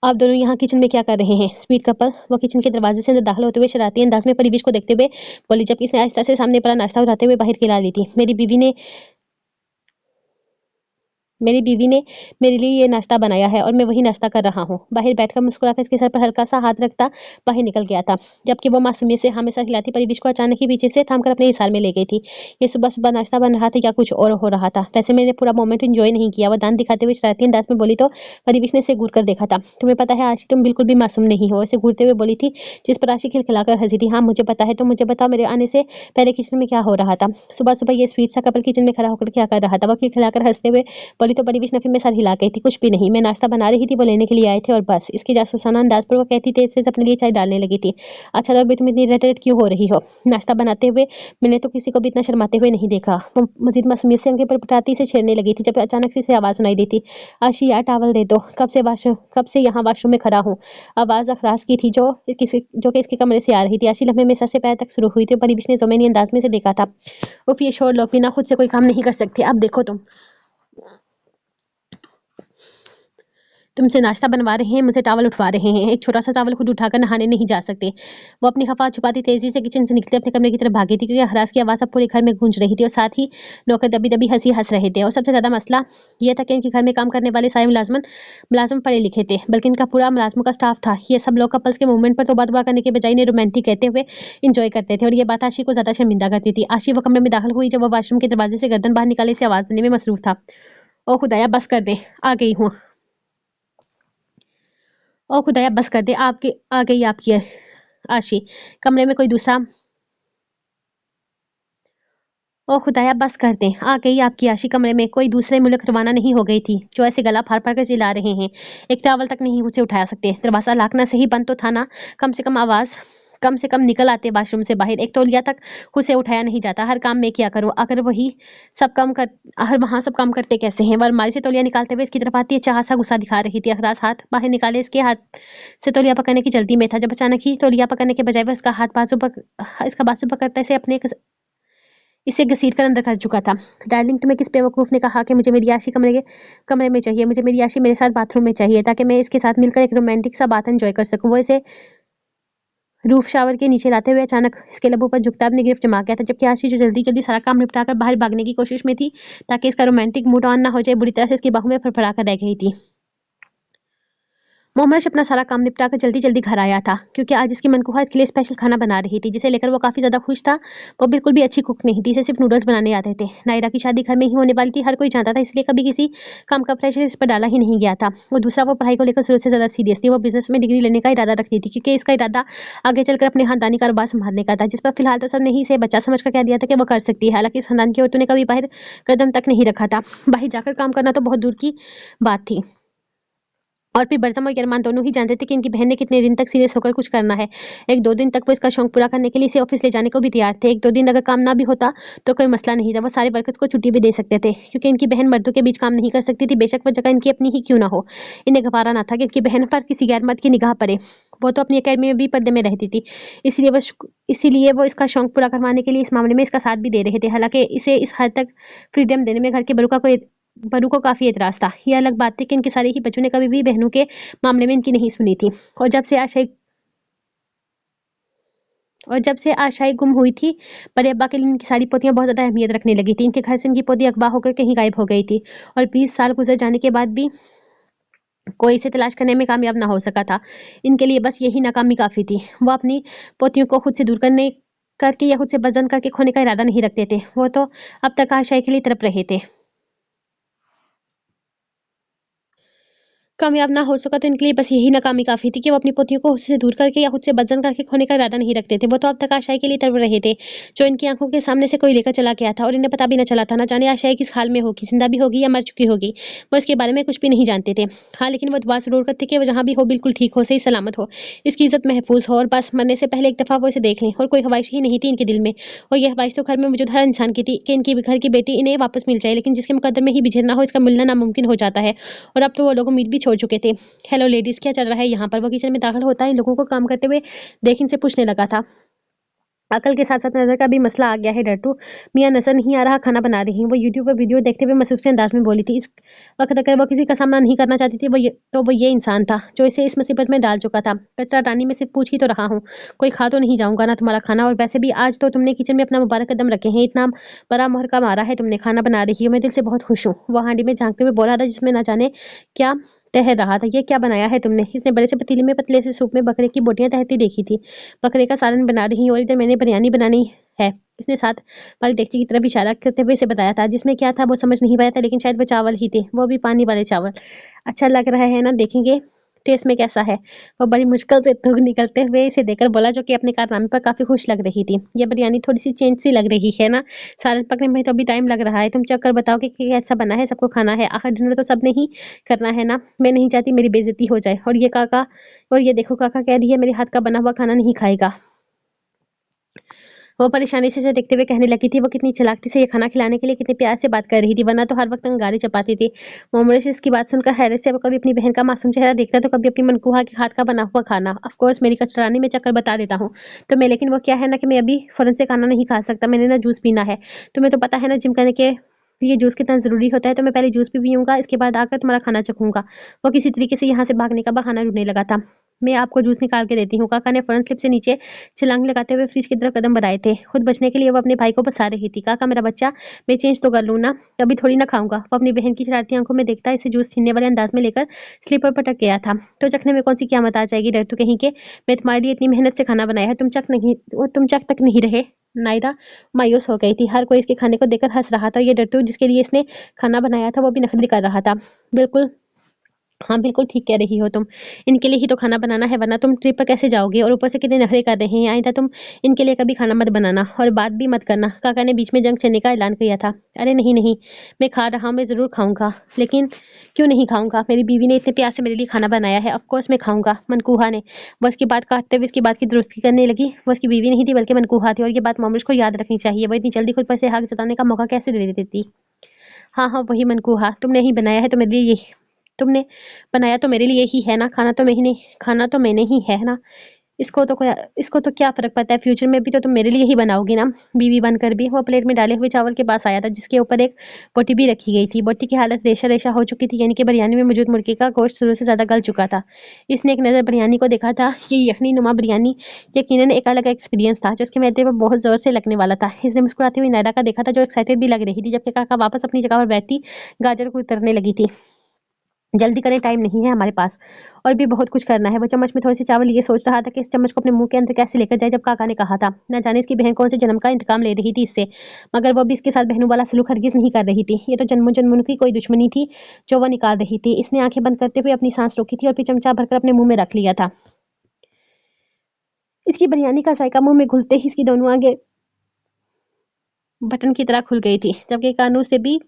आप दोनों यहाँ किचन में क्या कर रहे हैं? Sweet couple. वो किचन के दरवाजे से अंदर दाखिल होते हुए शरारती अंदाज में परिवेश को देखते हुए बोली, जबकि इसने आहिस्ता से सामने पड़ा नाश्ता उठाते हुए बाहर खिला ली थी। मेरी बीवी ने मेरे लिए ये नाश्ता बनाया है और मैं वही नाश्ता कर रहा हूँ। बाहर बैठकर मुस्कुराकर इसके सर पर हल्का सा हाथ रखता बाहर निकल गया था, जबकि वो मासूमियत से हमेशा खिलाती परिवेश को अचानक ही पीछे से थाम कर अपने हिसार में ले गई थी। ये सुबह सुबह नाश्ता बन रहा था या कुछ और हो रहा था। वैसे मैंने पूरा मोमेंट एंजॉय नहीं किया। वो दांत दिखाते हुए शरारती अंदाज में बोली तो परिवेश ने इसे घूर कर देखा था। तुम्हें पता है आशी, तुम बिल्कुल भी मासूम नहीं हो, इसे घूरते हुए बोली थी, जिस पर आशी खिलखिलाकर हंसी थी। हाँ मुझे पता है, तो मुझे बताओ मेरे आने से पहले किचन में क्या हो रहा था? सुबह सुबह ये स्वीट सा कपल किचन में खड़ा होकर क्या कर रहा था? वो खिलखिलाकर हंसते हुए बोली तो परिवेश नफी में सर हिला गई थी। कुछ भी नहीं, मैं नाश्ता बना रही थी, वो लेने के लिए आए थे और बस। इसके जासूसाना अंदाज पर वो कहती थी इससे अपने लिए चाय डालने लगी थी। अच्छा तो अभी तुम इतनी रेट क्यों हो रही हो? नाश्ता बनाते हुए मैंने तो किसी को भी इतना शर्माते हुए नहीं देखा। वो मजीद मासूमियत से अंगे पर पटाती से छेड़ने लगी थी जब अचानक से इसे आवाज सुनाई दी थी, आशी यार टावल दे दो, कब से यहाँ वाशरूम में खड़ा हूँ। आवाज अखराज की थी जो कि इसके कमरे से आ रही थी। आशी लम्हे में सर से पैर तक शुरू हुई थी। परिवेश ने ज़मीनी अंदाज में से देखा था, उफ ये शोर लोग बिना खुद से कोई काम नहीं कर सकते। अब देखो तुमसे नाश्ता बनवा रहे हैं, मुझसे टॉवल उठवा रहे हैं। एक छोटा सा टॉवल खुद उठाकर नहाने नहीं जा सकते। वो अपनी खफा छुपाती तेजी से किचन से निकले अपने कमरे की तरफ भागी थी, क्योंकि हरास की आवाज़ अब पूरे घर में गूंज रही थी और साथ ही नौकर दबी दबी हंसी हंस रहे थे। और सबसे ज़्यादा मसला ये था कि इनके घर में काम करने वाले सारे मुलाजिम पढ़े लिखे थे, बल्कि इनका पूरा मुलाजमों का स्टाफ था। ये सब लोग कपल्स के मूवमेंट पर तौबा दुआ करने के बजाय इन्हें रोमांटिक कहते हुए इंजॉय करते थे, और ये बात आशी को ज़्यादा शर्मिंदा करती थी। आशी वो कमरे में दाखिल हुई जब वो वॉशरूम के दरवाजे से गर्दन बाहर निकाले से आवाज़ देने में मसरूफ था। ओ खुदाया बस कर दे, आ गई हूँ। ओ खुदाया बस कर दे, आपके आ गई आपकी आशी। कमरे में कोई दूसरा ओ खुदाया बस कर दें, आ गई आपकी आशी। कमरे में कोई दूसरे मुल्क रवाना नहीं हो गई थी जो ऐसे गला फाड़ फाड़ कर चिल्ला रहे हैं। एक टॉवल तक नहीं उसे उठा सकते। दरवाजा लाकना से ही बंद तो था ना, कम से कम निकल आते वाशरूम से बाहर। एक तौलिया तक उसे उठाया नहीं जाता। हर काम मैं क्या करूं, अगर वही सब काम कर हर वहाँ सब काम करते कैसे हैं। वह अलमारी से तौलिया निकालते हुए इसकी तरफ आती है, चाह सा गुस्सा दिखा रही थी। अखराज हाथ बाहर निकाले इसके हाथ से तौलिया पकड़ने की जल्दी में था, जब अचानक ही तौलिया पकड़ने के बजाय वह इसका बाजू पकड़ता इसे अपने इसे घसीट कर अंदर कर चुका था। डार्लिंग, तुम्हें किस बेवकूफ़ ने कहा कि मुझे मेरी आशी कमरे में चाहिए। मुझे मेरी आशी मेरे साथ बाथरूम में चाहिए, ताकि मैं इसके साथ मिलकर एक रोमांटिक सा बात एंजॉय कर सकूं। वो इसे रूफ शावर के नीचे लाते हुए अचानक इसके लबों पर झुकता अपनी गिरफ्त जमा गया था, जबकि आशी जो जल्दी जल्दी सारा काम निपटाकर बाहर भागने की कोशिश में थी ताकि इसका रोमांटिक मूड ऑन ना हो जाए, बुरी तरह से इसकी बाहों में फड़फड़ा कर रह गई थी। मोहम्मद अपना सारा काम निपटाकर जल्दी जल्दी घर आया था, क्योंकि आज इसकी मनकूहा इसके लिए स्पेशल खाना बना रही थी, जिसे लेकर वो काफ़ी ज़्यादा खुश था। वो बिल्कुल भी अच्छी कुक नहीं थी, इसे सिर्फ नूडल्स बनाने आते थे। नायरा की शादी घर में ही होने वाली थी, हर कोई जानता था, इसलिए कभी किसी काम का प्रेशर इस पर डाला ही नहीं गया था। वो दूसरा, वो पढ़ाई को लेकर शुरू से ज़्यादा सीरियस थी। वो बिजनेस में डिग्री लेने का इरादा रखती थी, क्योंकि इसका इरादा आगे चलकर अपने खानदानी कारोबार संभालने का था, जिस पर फिलहाल तो सबने ही इसे बच्चा समझ कर कह दिया था कि वो कर सकती है। हालांकि इस खानदान की औरतों ने कभी बाहर कदम तक नहीं रखा था। बाहर जाकर काम करना तो बहुत दूर की बात थी। और फिर बरसम और यरमान दोनों ही जानते थे कि इनकी बहन ने कितने दिन तक सीरियस होकर कुछ करना है। 1-2 दिन तक वो इसका शौक पूरा करने के लिए इसे ऑफिस ले जाने को भी तैयार थे। 1-2 दिन अगर काम ना भी होता तो कोई मसला नहीं था, वो सारे वर्कर्स को छुट्टी भी दे सकते थे, क्योंकि इनकी बहन मर्दों के बीच काम नहीं कर सकती थी, बेशक वो जगह इनकी अपनी ही क्यों ना हो। इन्हें गवारा ना था कि इनकी बहन पर किसी गैर मर्द की निगाह पड़े। वो तो अपनी अकेडमी में भी पर्दे में रहती थी, इसीलिए वो इसका शौक पूरा करवाने के लिए इस मामले में इसका साथ भी दे रहे थे। हालांकि इसे इस हद तक फ्रीडम देने में घर के बड़ों को काफ़ी एतराज़ था। ये अलग बात थी कि इनके सारे ही बच्चों ने कभी भी बहनों के मामले में इनकी नहीं सुनी थी। और जब से आशाएं गुम हुई थी, बड़े अब्बा के लिए इनकी सारी पोतियां बहुत ज़्यादा अहमियत रखने लगी थी। इनके घर से इनकी पोती अगवा होकर कहीं गायब हो गई थी, और 20 साल गुजर जाने के बाद भी कोई इसे तलाश करने में कामयाब ना हो सका था। इनके लिए बस यही नाकामी काफ़ी थी। वो अपनी पोतियों को खुद से दूर करके या खुद से बदजन करके खोने का इरादा नहीं रखते थे। वो तो अब तक आशाएं के लिए तड़प रहे थे। कामयाब ना हो सका तो इनके लिए बस यही नाकामी काफ़ी थी कि वो अपनी पोतियों को खुद से दूर करके या खुद से बदजन करके खोने का इरादा नहीं रखते थे। वो तो अब तक आशाएं के लिए तड़प रहे थे, जो इनकी आंखों के सामने से कोई लेकर चला गया था, और इन्हें पता भी न चला था। ना जाने आशाएं किस हाल में होगी, जिंदा भी होगी या मर चुकी होगी। वो इसके बारे में कुछ भी नहीं जानते थे। हाँ, लेकिन वो दुआ जरूर करते कि वो जहाँ भी हो बिल्कुल ठीक हो, सही सलामत हो, इसकी इज्जत महफूज हो, और बस मरने से पहले एक दफ़ा वो इसे देख लें। और कोई ख्वाहिश ही नहीं थी इनके दिल में, और यह ख्वाहिश तो घर में मौजूद हर इंसान की थी कि इनकी घर की बेटी इन्हें वापस मिल जाए, लेकिन जिसके मुकद्दर में ही बिछड़ ना हो, इसका मिलना नामुमकिन हो जाता है। और अब तो वो लोग उम्मीद भी छोड़ चुके थे। हेलो लेडीज, क्या चल रहा है यहाँ पर। वो किचन में दाखिल होता है, इन लोगों को काम करते हुए देख इनसे पूछने लगा था। अकल के साथ साथ नजर का भी मसला आ गया है डट्टू। मियाँ नजर नहीं आ रहा, खाना बना रही हैं। वो यूट्यूब पर वीडियो देखते हुए मसरूफ से अंदाज में बोली थी। इस वक्त अगर वो किसी का सामना नहीं करना चाहती थी, वो ये इंसान था जो इसे इस मुसीबत में डाल चुका था। कचरा टानी में सिर्फ पूछ ही तो रहा हूँ, कोई खा तो नहीं जाऊंगा ना तुम्हारा खाना। और वैसे भी आज तो तुमने किचन में अपना मुबारक कदम रखे हैं, इतना बड़ा मुहर्रका मारा है तुमने, खाना बना रही हो, मैं दिल से बहुत खुश हूँ। वो हांडी में झांकते हुए बोला था, जिसमें ना जाने क्या तैर रहा था। ये क्या बनाया है तुमने। इसने बड़े से पतीले में पतले से सूप में बकरे की बोटियां तैरती देखी थी। बकरे का सालन बना रही हूँ, और इधर मैंने बिरयानी बनानी है। इसने साथ वाली डेगची की तरफ इशारा करते हुए इसे बताया था, जिसमें क्या था वो समझ नहीं पाया था, लेकिन शायद वो चावल ही थे, वो भी पानी वाले चावल। अच्छा लग रहा है ना, देखेंगे टेस्ट में कैसा है। वो बड़ी मुश्किल से थूक निकलते हुए इसे देखकर बोला, जो कि अपने कारनामे पर काफी खुश लग रही थी। ये बिरयानी थोड़ी सी चेंज सी लग रही है ना, सालन पकने में तो अभी टाइम लग रहा है। तुम चेक कर बताओ कि कैसा बना है, सबको खाना है, आखिर डिनर तो सबने ही करना है ना। मैं नहीं चाहती मेरी बेइज्जती हो जाए। और ये देखो काका कह रही है मेरे हाथ का बना हुआ खाना नहीं खाएगा। वो परेशानी से इसे देखते हुए कहने लगी थी, वो कितनी चालाक थी, इसे ये खाना खिलाने के लिए कितने प्यार से बात कर रही थी, वरना तो हर वक्त अंगारे चपाती थी। मोमरेश इसकी बात सुनकर हैरत से वो कभी अपनी बहन का मासूम चेहरा देखता तो कभी अपनी मनकूहा के हाथ का बना हुआ खाना। ऑफ कोर्स मेरी कचरानी में चक्कर बता देता हूँ तो मैं, लेकिन वो क्या है ना कि मैं अभी फौरन से खाना नहीं खा सकता, मैंने ना जूस पीना है। तुम्हें तो पता है ना, जिम करने के ये जूस कितना ज़रूरी होता है, तो मैं पहले जूस भी पीऊँगा, इसके बाद आकर तुम्हारा खाना चखूँगा। वो किसी तरीके से यहाँ से भागने का बहाना ढूँढने लगा था। मैं आपको जूस निकाल के देती हूँ। काका ने फ़ौरन स्लिप से नीचे छलांग लगाते हुए फ्रिज की तरफ कदम बढ़ाए थे। खुद बचने के लिए वो अपने भाई को फँसा रही थी। काका मेरा बच्चा, मैं चेंज तो कर लूँ ना, कभी थोड़ी ना खाऊँगा। वो अपनी बहन की शरारती आँखों में देखता इसे जूस छीनने वाले अंदाज में लेकर स्लीप पर पटक गया था। तो चखने में कौन-सी क़यामत आ जाएगी डरतू कहीं के। मैं तुम्हारे लिए इतनी मेहनत से खाना बनाया है, तुम चख तक नहीं रहे। नायरा मायूस हो गई थी। हर कोई इसके खाने को देखकर हँस रहा था। ये डरतू जिसके लिए इसने खाना बनाया था वो भी नखरे कर रहा था। बिल्कुल, हाँ, बिल्कुल ठीक कह रही हो तुम। इनके लिए ही तो खाना बनाना है, वरना तुम ट्रिप पर कैसे जाओगे? और ऊपर से कितने नखरे कर रहे हैं। आइंदा तुम इनके लिए कभी खाना मत बनाना और बात भी मत करना। काका ने बीच में जंग छेड़ने का ऐलान किया था। अरे नहीं, नहीं, मैं खा रहा हूँ, मैं ज़रूर खाऊँगा। लेकिन क्यों नहीं खाऊँगा? मेरी बीवी ने इतने प्यार से मेरे लिए खाना बनाया है, ऑफ़ कोर्स मैं खाऊँगा। मनकूहा ने वो इसकी बात काटते हुए इसकी बात की दुरुस्ती करने लगी। वो उसकी बीवी नहीं थी बल्कि मनकूहा थी, और ये बात मोमरिश को याद रखनी चाहिए। वो इतनी जल्दी खुद पर से हक जताने का मौका कैसे दे देती? हाँ, हाँ, वही मनकूहा, तुमने ही बनाया है तो मेरे लिए ये तुमने बनाया तो मेरे लिए ही है ना, खाना तो मैंने ही है ना। इसको तो क्या फ़र्क पड़ता है, फ्यूचर में भी तो तुम मेरे लिए ही बनाओगी ना, बीवी बनकर भी। वो प्लेट में डाले हुए चावल के पास आया था जिसके ऊपर एक बोटी भी रखी गई थी। बोटी की हालत रेशा-रेशा हो चुकी थी, यानी कि बिरयानी में मौजूद मुर्गे का गोश्त शुरू से ज़्यादा गल चुका था। इसने एक नज़र बिरयानी को देखा था। ये यखनी नुमा बिरयानी यकीनन एक अलग एक्सपीरियंस था जो उसके मैदे पर बहुत ज़ोर से लगने वाला था। इसने मुस्कुराती हुई नायरा का देखा था जो एक्साइटेड भी लग रही थी, जबकि काका वापस अपनी जगह पर बैठती गाजर को उतरने लगी थी। जल्दी करें, टाइम नहीं है हमारे पास, और भी बहुत कुछ करना है। वो चम्मच में थोड़े से चावल लिए सोच रहा था कि इस चम्मच को अपने मुंह के अंदर कैसे लेकर जाए, जब काका ने कहा था। न जाने इसकी बहन कौन से जन्म का इंतकाम ले रही थी इससे, मगर वो भी इसके साथ बहनों वाला सलूक हरगिज नहीं कर रही थी। ये तो जन्मों जन्मों की कोई दुश्मनी थी जो वो निकाल रही थी। इसने आंखें बंद करते हुए अपनी सांस रोकी थी और फिर चमचा भरकर अपने मुंह में रख लिया था। इसकी बिरयानी का जायका मुंह में घुलते ही इसकी दोनों आंखें बटन की तरह खुल गई थी, जबकि कानों से भी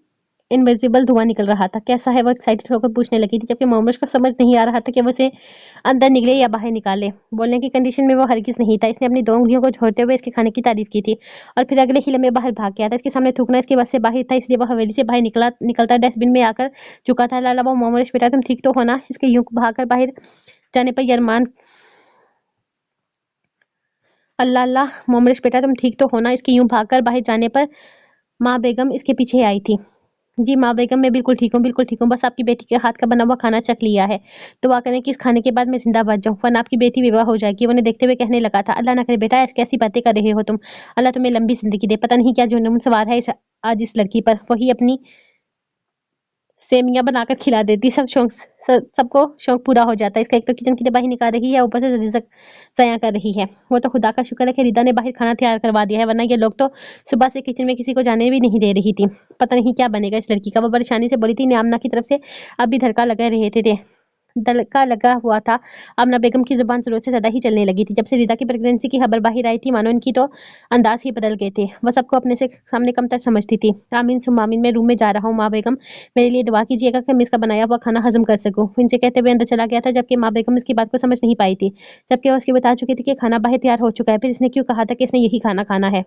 इनविजिबल धुआं निकल रहा था। कैसा है? वो एक्साइटेड होकर पूछने लगी थी, जबकि मोमोज को समझ नहीं आ रहा था कि वो उसे अंदर निकले या बाहर निकाले। बोलने की कंडीशन में वो हरगिज नहीं था। इसने अपनी 2 उँगलियों को छोड़ते हुए इसके खाने की तारीफ की थी और फिर अगले ही लम्हे बाहर भाग गया था। इसके सामने थूकना इसके बस से बाहर था, इसलिए वो हवेली से बाहर निकलता डस्टबिन में आकर झुका था। लाला वो मोमोज बेटा, तुम ठीक तो हो ना? इसके यूं भागकर बाहर जाने पर यरमान अल्लाह अल्लाह, मोमरेश बेटा तुम ठीक तो हो ना? इसके यूं भागकर बाहर जाने पर माँ बेगम इसके पीछे आई थी। जी माँ बेगम, मैं बिल्कुल ठीक हूँ, बिल्कुल ठीक हूँ। बस आपकी बेटी के हाथ का बना हुआ खाना चख लिया है। दुआ करें कि इस खाने के बाद मैं ज़िंदा बच जाऊँ, वरना आपकी बेटी विधवा हो जाएगी। वो उन्हें देखते हुए कहने लगा था। अल्लाह ना करे बेटा, ऐसी कैसी बातें कर रहे हो तुम? अल्लाह तुम्हें लंबी ज़िंदगी दे। पता नहीं क्या जुनून सवार है आज इस लड़की पर। वही अपनी सेमियाँ बनाकर खिला देती, सबको शौक पूरा हो जाता है। इसका एक तो किचन की तबाही निकाल रही है, ऊपर से रिज़्क ज़ाया कर रही है। वो तो खुदा का शुक्र है कि रिदा ने बाहर खाना तैयार करवा दिया है, वरना ये लोग तो सुबह से किचन में किसी को जाने भी नहीं दे रही थी। पता नहीं क्या बनेगा इस लड़की का। वो परेशानी से बोली थी। आमना की तरफ से अब भी धड़का लगा रहे थे दलका लगा हुआ था। आमना बेगम की ज़ुबान ज़रूरत से ज़्यादा ही चलने लगी थी। जब से रिदा की प्रेगनेंसी की खबर बाहर आई थी, मानो इनकी तो अंदाज ही बदल गए थे। वह सबको अपने से सामने कमतर समझती थी। आमीन सुम्मा आमीन, मैं रूम में जा रहा हूँ। माँ बेगम, मेरे लिए दुआ कीजिएगा कि मैं इसका बनाया हुआ खाना हजम कर सकूँ। इनसे कहते हुए अंदर चला गया था, जबकि माँ बेगम इसकी बात को समझ नहीं पाई थी। जबकि वह उसकी बता चुकी थी कि खाना बाहर तैयार हो चुका है। फिर इसने क्यों कहा था कि इसने यही खाना खाना है?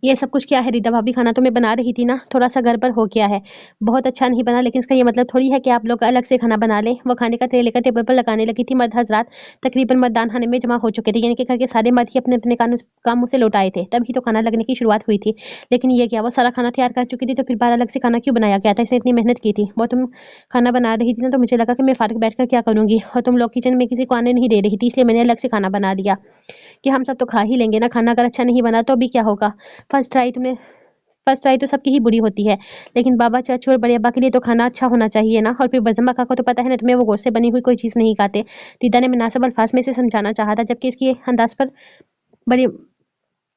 ये सब कुछ क्या है रिदा भाभी? खाना तो मैं बना रही थी ना, थोड़ा-सा गड़बड़ हो गया है। बहुत अच्छा नहीं बना, लेकिन इसका ये मतलब थोड़ी है कि आप लोग अलग से खाना बना लें। वो खाने का ट्रे लेकर टेबल पर लगाने लगी थी। मर्द हज़रात तकरीबन मर्दान खाने में जमा हो चुके थे, यानी कि घर के सारे मर्द ही अपने-अपने कामों से लौट आए थे। तभी तो खाना लगने की शुरुआत हुई थी। लेकिन ये क्या, वो सारा खाना तैयार कर चुकी थी, तो फिर बाहर अलग से खाना क्यों बनाया गया था? इसने इतनी मेहनत की थी। वो तुम खाना बना रही थी ना, तो मुझे लगा कि मैं फ़ारिग बैठकर क्या करूँगी, और तुम लोग किचन में किसी को आने नहीं दे रही थी, इसलिए मैंने अलग से खाना बना दिया कि हम सब तो खा ही लेंगे ना। खाना अगर अच्छा नहीं बना तो अभी क्या होगा? फर्स्ट ट्राई तो सबकी ही बुरी होती है, लेकिन बाबा, चाचू और बड़े अब्बा के लिए तो खाना अच्छा होना चाहिए ना। और फिर बज़म काका को तो पता है ना तुम्हें, वो गोश्त से बनी हुई कोई चीज़ नहीं खाते। दीदा ने मुनासिब अल्फाज में से समझाना चाहा था, जबकि इसकी अंदाज पर बड़ी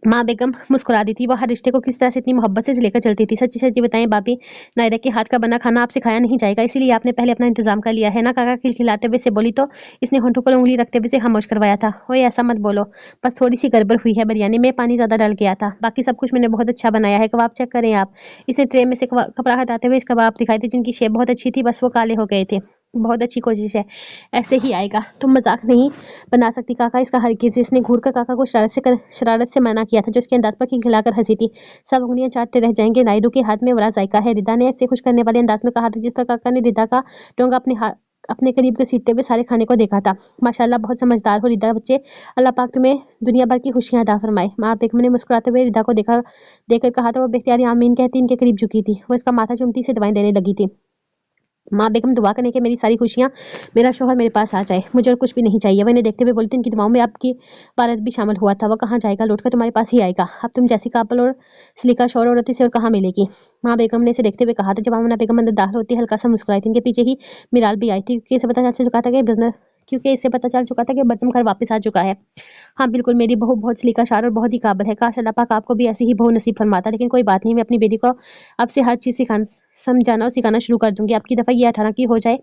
माँ बेगम मुस्कुरा दी थी। वो हर रिश्ते को किस तरह से इतनी मोहब्बत से लेकर चलती थी। सच्ची सच्ची बताएं भाभी, नायरा के हाथ का बना खाना आपसे खाया नहीं जाएगा, इसीलिए आपने पहले अपना इंतजाम कर लिया है ना? काका खिलखिलाते हुए से बोली, तो इसने होंठों पर उंगली रखते हुए से खामोश करवाया था। ओए ऐसा मत बोलो, बस थोड़ी सी गड़बड़ हुई है बिरयानी में, पानी ज़्यादा डल गया था। बाकी सब कुछ मैंने बहुत अच्छा बनाया है। कबाब चेक करें आप। इसे ट्रे में से कपड़ा हटाते हुए इस कबाब दिखाई थे जिनकी शेप बहुत अच्छी थी, बस वो काले हो गए थे। बहुत अच्छी कोशिश है, ऐसे ही आएगा। तुम मजाक नहीं बना सकती काका, इसका हरगिज़। इसने घूर कर काका को शरारत से मना किया था, जो इसके अंदाज पर खिलखिलाकर हंसी थी। सब उंगलियां चाटते रह जाएंगे, नायडू के हाथ में बड़ा जायका है, रिदा ने ऐसे खुश करने वाले अंदाज में कहा था, जिस पर काका ने रिदा का टोंगा अपने अपने करीब घसीटते हुए सारे खाने को देखा था। माशाल्लाह बहुत समझदार हो रिदा बच्चे, अल्लाह पाक तुम्हें दुनिया भर की खुशियां अता फरमाए। माँ बेगम ने मुस्कुराते हुए रिदा को देखकर कहा तो वो बेख्तियारी आमीन कहती इनके करीब झुकी थी। वो इसका माथा चूमती से दवाएं देने लगी थी। माँ बेगम दुआ करने कि मेरी सारी खुशियाँ, मेरा शौहर मेरे पास आ जाए, मुझे और कुछ भी नहीं चाहिए। वह इन्हें देखते हुए बोली थी इनकी दुआओं में आपकी भारत भी शामिल हुआ था। वो कहाँ जाएगा, लौटकर तुम्हारे पास ही आएगा। अब तुम जैसी काबल और सलीका शौहर औरत से और कहाँ मिलेगी। माँ बेगम ने इसे देखते हुए कहा था। जब आमना बेगम अंदर दाखिल होती हल्का सा मुस्कुराई थी। इनके पीछे ही मिराल भी आई थी क्योंकि इसे पता चल चुका था कि बच्चम घर वापस आ चुका है। हाँ बिल्कुल, मेरी बहू बहुत सलीका शार और बहुत ही काबिल है। काश अल्लाह पाक आपको भी ऐसी ही बहू नसीब फरमाता। लेकिन कोई बात नहीं, मैं अपनी बेटी को अब से हर चीज़ समझाना और सिखाना शुरू कर दूंगी। आपकी दफ़ा ये 18 की हो जाए,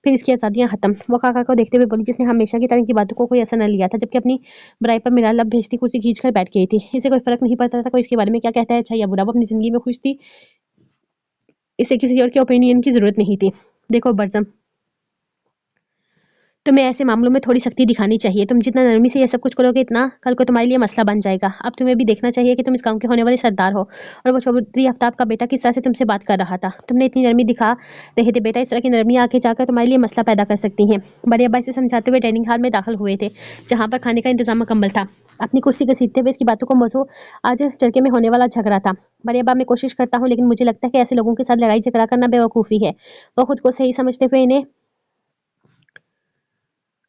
फिर इसकी आज़ादियाँ खत्म। वो काका को देखते हुए बोली जिसने हमेशा की तरह की बातों को कोई असर न लिया था। जबकि अपनी बुराई पर मिराल लब भेजती कुर्सी खींच कर बैठ गई थी। इसे कोई फर्क नहीं पड़ता था कोई इसके बारे में क्या कहता है, अच्छा या बुरा। वो अपनी ज़िंदगी में खुश थी, इसे किसी और के ओपिनियन की ज़रूरत नहीं थी। देखो बरसम, तुम्हें ऐसे मामलों में थोड़ी सख्ती दिखानी चाहिए। तुम जितना नरमी से ये सब कुछ करोगे इतना कल को तुम्हारे लिए मसला बन जाएगा। अब तुम्हें भी देखना चाहिए कि तुम इस गांव के होने वाले सरदार हो। और वो चौधरी आफ्ताब का बेटा किस तरह से तुमसे बात कर रहा था। तुमने इतनी नरमी दिखा रहे थे बेटा, इस तरह की नरमी आके जाकर तुम्हारे लिए मसला पैदा कर सकती है। बड़े अब्बा इसे समझाते हुए डाइनिंग हॉल में दाखिल हुए थे, जहाँ पर खाने का इंतजाम मुकम्मल था। अपनी कुर्सी घसीटते हुए इसकी बातों को मौजू आज चरके में होने वाला झगड़ा था। बड़े अब्बा मैं कोशिश करता हूँ, लेकिन मुझे लगता है कि ऐसे लोगों के साथ लड़ाई झगड़ा करना बेवकूफ़ी है। वो खुद को सही समझते हुए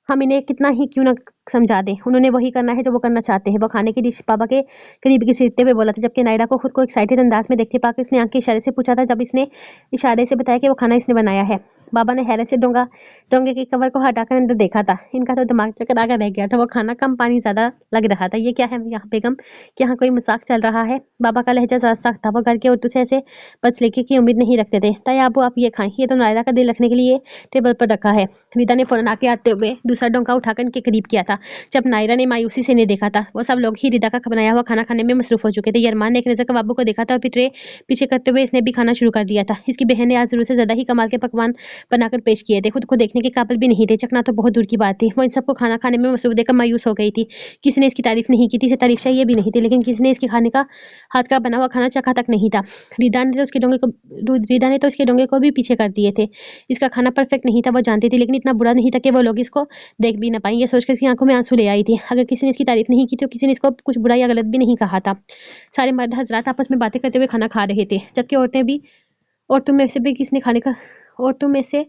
हम इन्हें कितना ही क्यों ना समझा दें, उन्होंने वही करना है जो वो करना चाहते हैं। वो खाने की डिश बाबा के करीब घसीटते हुए बोला था। जबकि नायरा को खुद को एक्साइटेड अंदाज में देखते पाकर इसने आंख के इशारे से पूछा था। जब इसने इशारे से बताया कि वो खाना इसने बनाया है। बाबा ने हैरत से डोंगे के कवर को हटाकर अंदर देखा था। इनका तो दिमाग चकरा कर रह गया था। वो खाना कम पानी ज्यादा लग रहा था। ये क्या है यहाँ बेगम, कि यहाँ कोई मजाक चल रहा है। बाबा का लहजा सख्त था। वो घर के औरतों से ऐसे बदसलीके की उम्मीद नहीं रखते थे। ताया अबू आप ये खाएं, ये तो नायरा का दिल रखने के लिए टेबल पर रखा है। रीता ने फौरन आके आते हुए दूसरा डोंका उठाकर इनके करीब किया था। जब नायरा ने मायूसी से इन्हें देखा था, वो सब लोग ही रिदा का बनाया हुआ खाना खाने में मसरूफ हो चुके थे। यरमान ने एक नजर कबाबों को देखा था और फिर ट्रे पीछे करते हुए इसने भी खाना शुरू कर दिया था। इसकी बहन ने आज जरूर से ज्यादा ही कमाल के पकवान बनाकर पेश किए थे। खुद को देखने के काबिल भी नहीं थे, चखना तो बहुत दूर की बात थी। वो इन सबको खाना खाने में मसरूफ देखकर मायूस हो गई थी। किसी ने इसकी तारीफ नहीं की थी, इसे तारीफ चाहिए भी नहीं थी, लेकिन किसी ने इसके खाने का हाथ का बना हुआ खाना चखा तक नहीं था। रीदा ने तो उसके डोंगे को भी पीछे कर दिए थे। इसका खाना परफेक्ट नहीं था, वो जानती थी, लेकिन इतना बुरा नहीं था कि वो लोग इसको देख भी ना पाए। ये सोचकर इसकी आंखों में आंसू ले आई थी। अगर किसी ने इसकी तारीफ नहीं की तो किसी ने इसको कुछ बुरा या गलत भी नहीं कहा था। सारे मर्द हजरात आपस में बातें करते हुए खाना खा रहे थे, जबकि औरतों में से भी किसने खाने का औरतों में से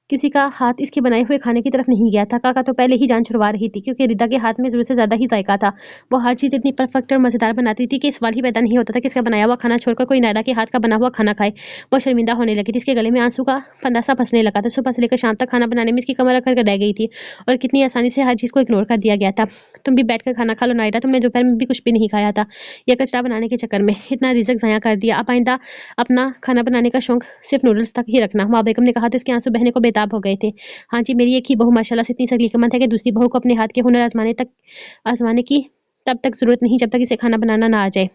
किसी का हाथ इसके बनाए हुए खाने की तरफ नहीं गया था। काका तो पहले ही जान छुड़वा रही थी, क्योंकि रिदा के हाथ में जरूरत से ज्यादा ही जायका था। वो हर चीज़ इतनी परफेक्ट और मज़ेदार बनाती थी कि सवाल ही पैदा नहीं होता था कि इसका बनाया हुआ खाना छोड़कर कोई नायरा के हाथ का बना हुआ खाना खाए। वो शर्मिंदा होने लगी थी, इसके गले में आंसू का फंदा सा फंसने लगा था। सुबह से लेकर शाम तक खाना बनाने में इसकी कमर रख कर रह गई थी, और कितनी आसानी से हर चीज़ को इग्नोर कर दिया गया था। तुम भी बैठ कर खाना खा लो नायरा, तुमने दोपहर में भी कुछ भी नहीं खाया था। यह कचरा बनाने के चक्कर में इतना रिजक ज़ाया कर दिया। अब आइंदा अपना खाना बनाने का शौक सिर्फ नूडल्स तक ही रखना। माँ बेगम ने कहा तो इसके आंसू बहने को बेताब हो गए थे। हाँ जी, मेरी एक ही बहू माशाल्लाह से इतनी सलीकामंद है कि दूसरी बहू को अपने हाथ के हुनर आजमाने की तब तक जरूरत नहीं जब तक इसे खाना बनाना ना आ जाए।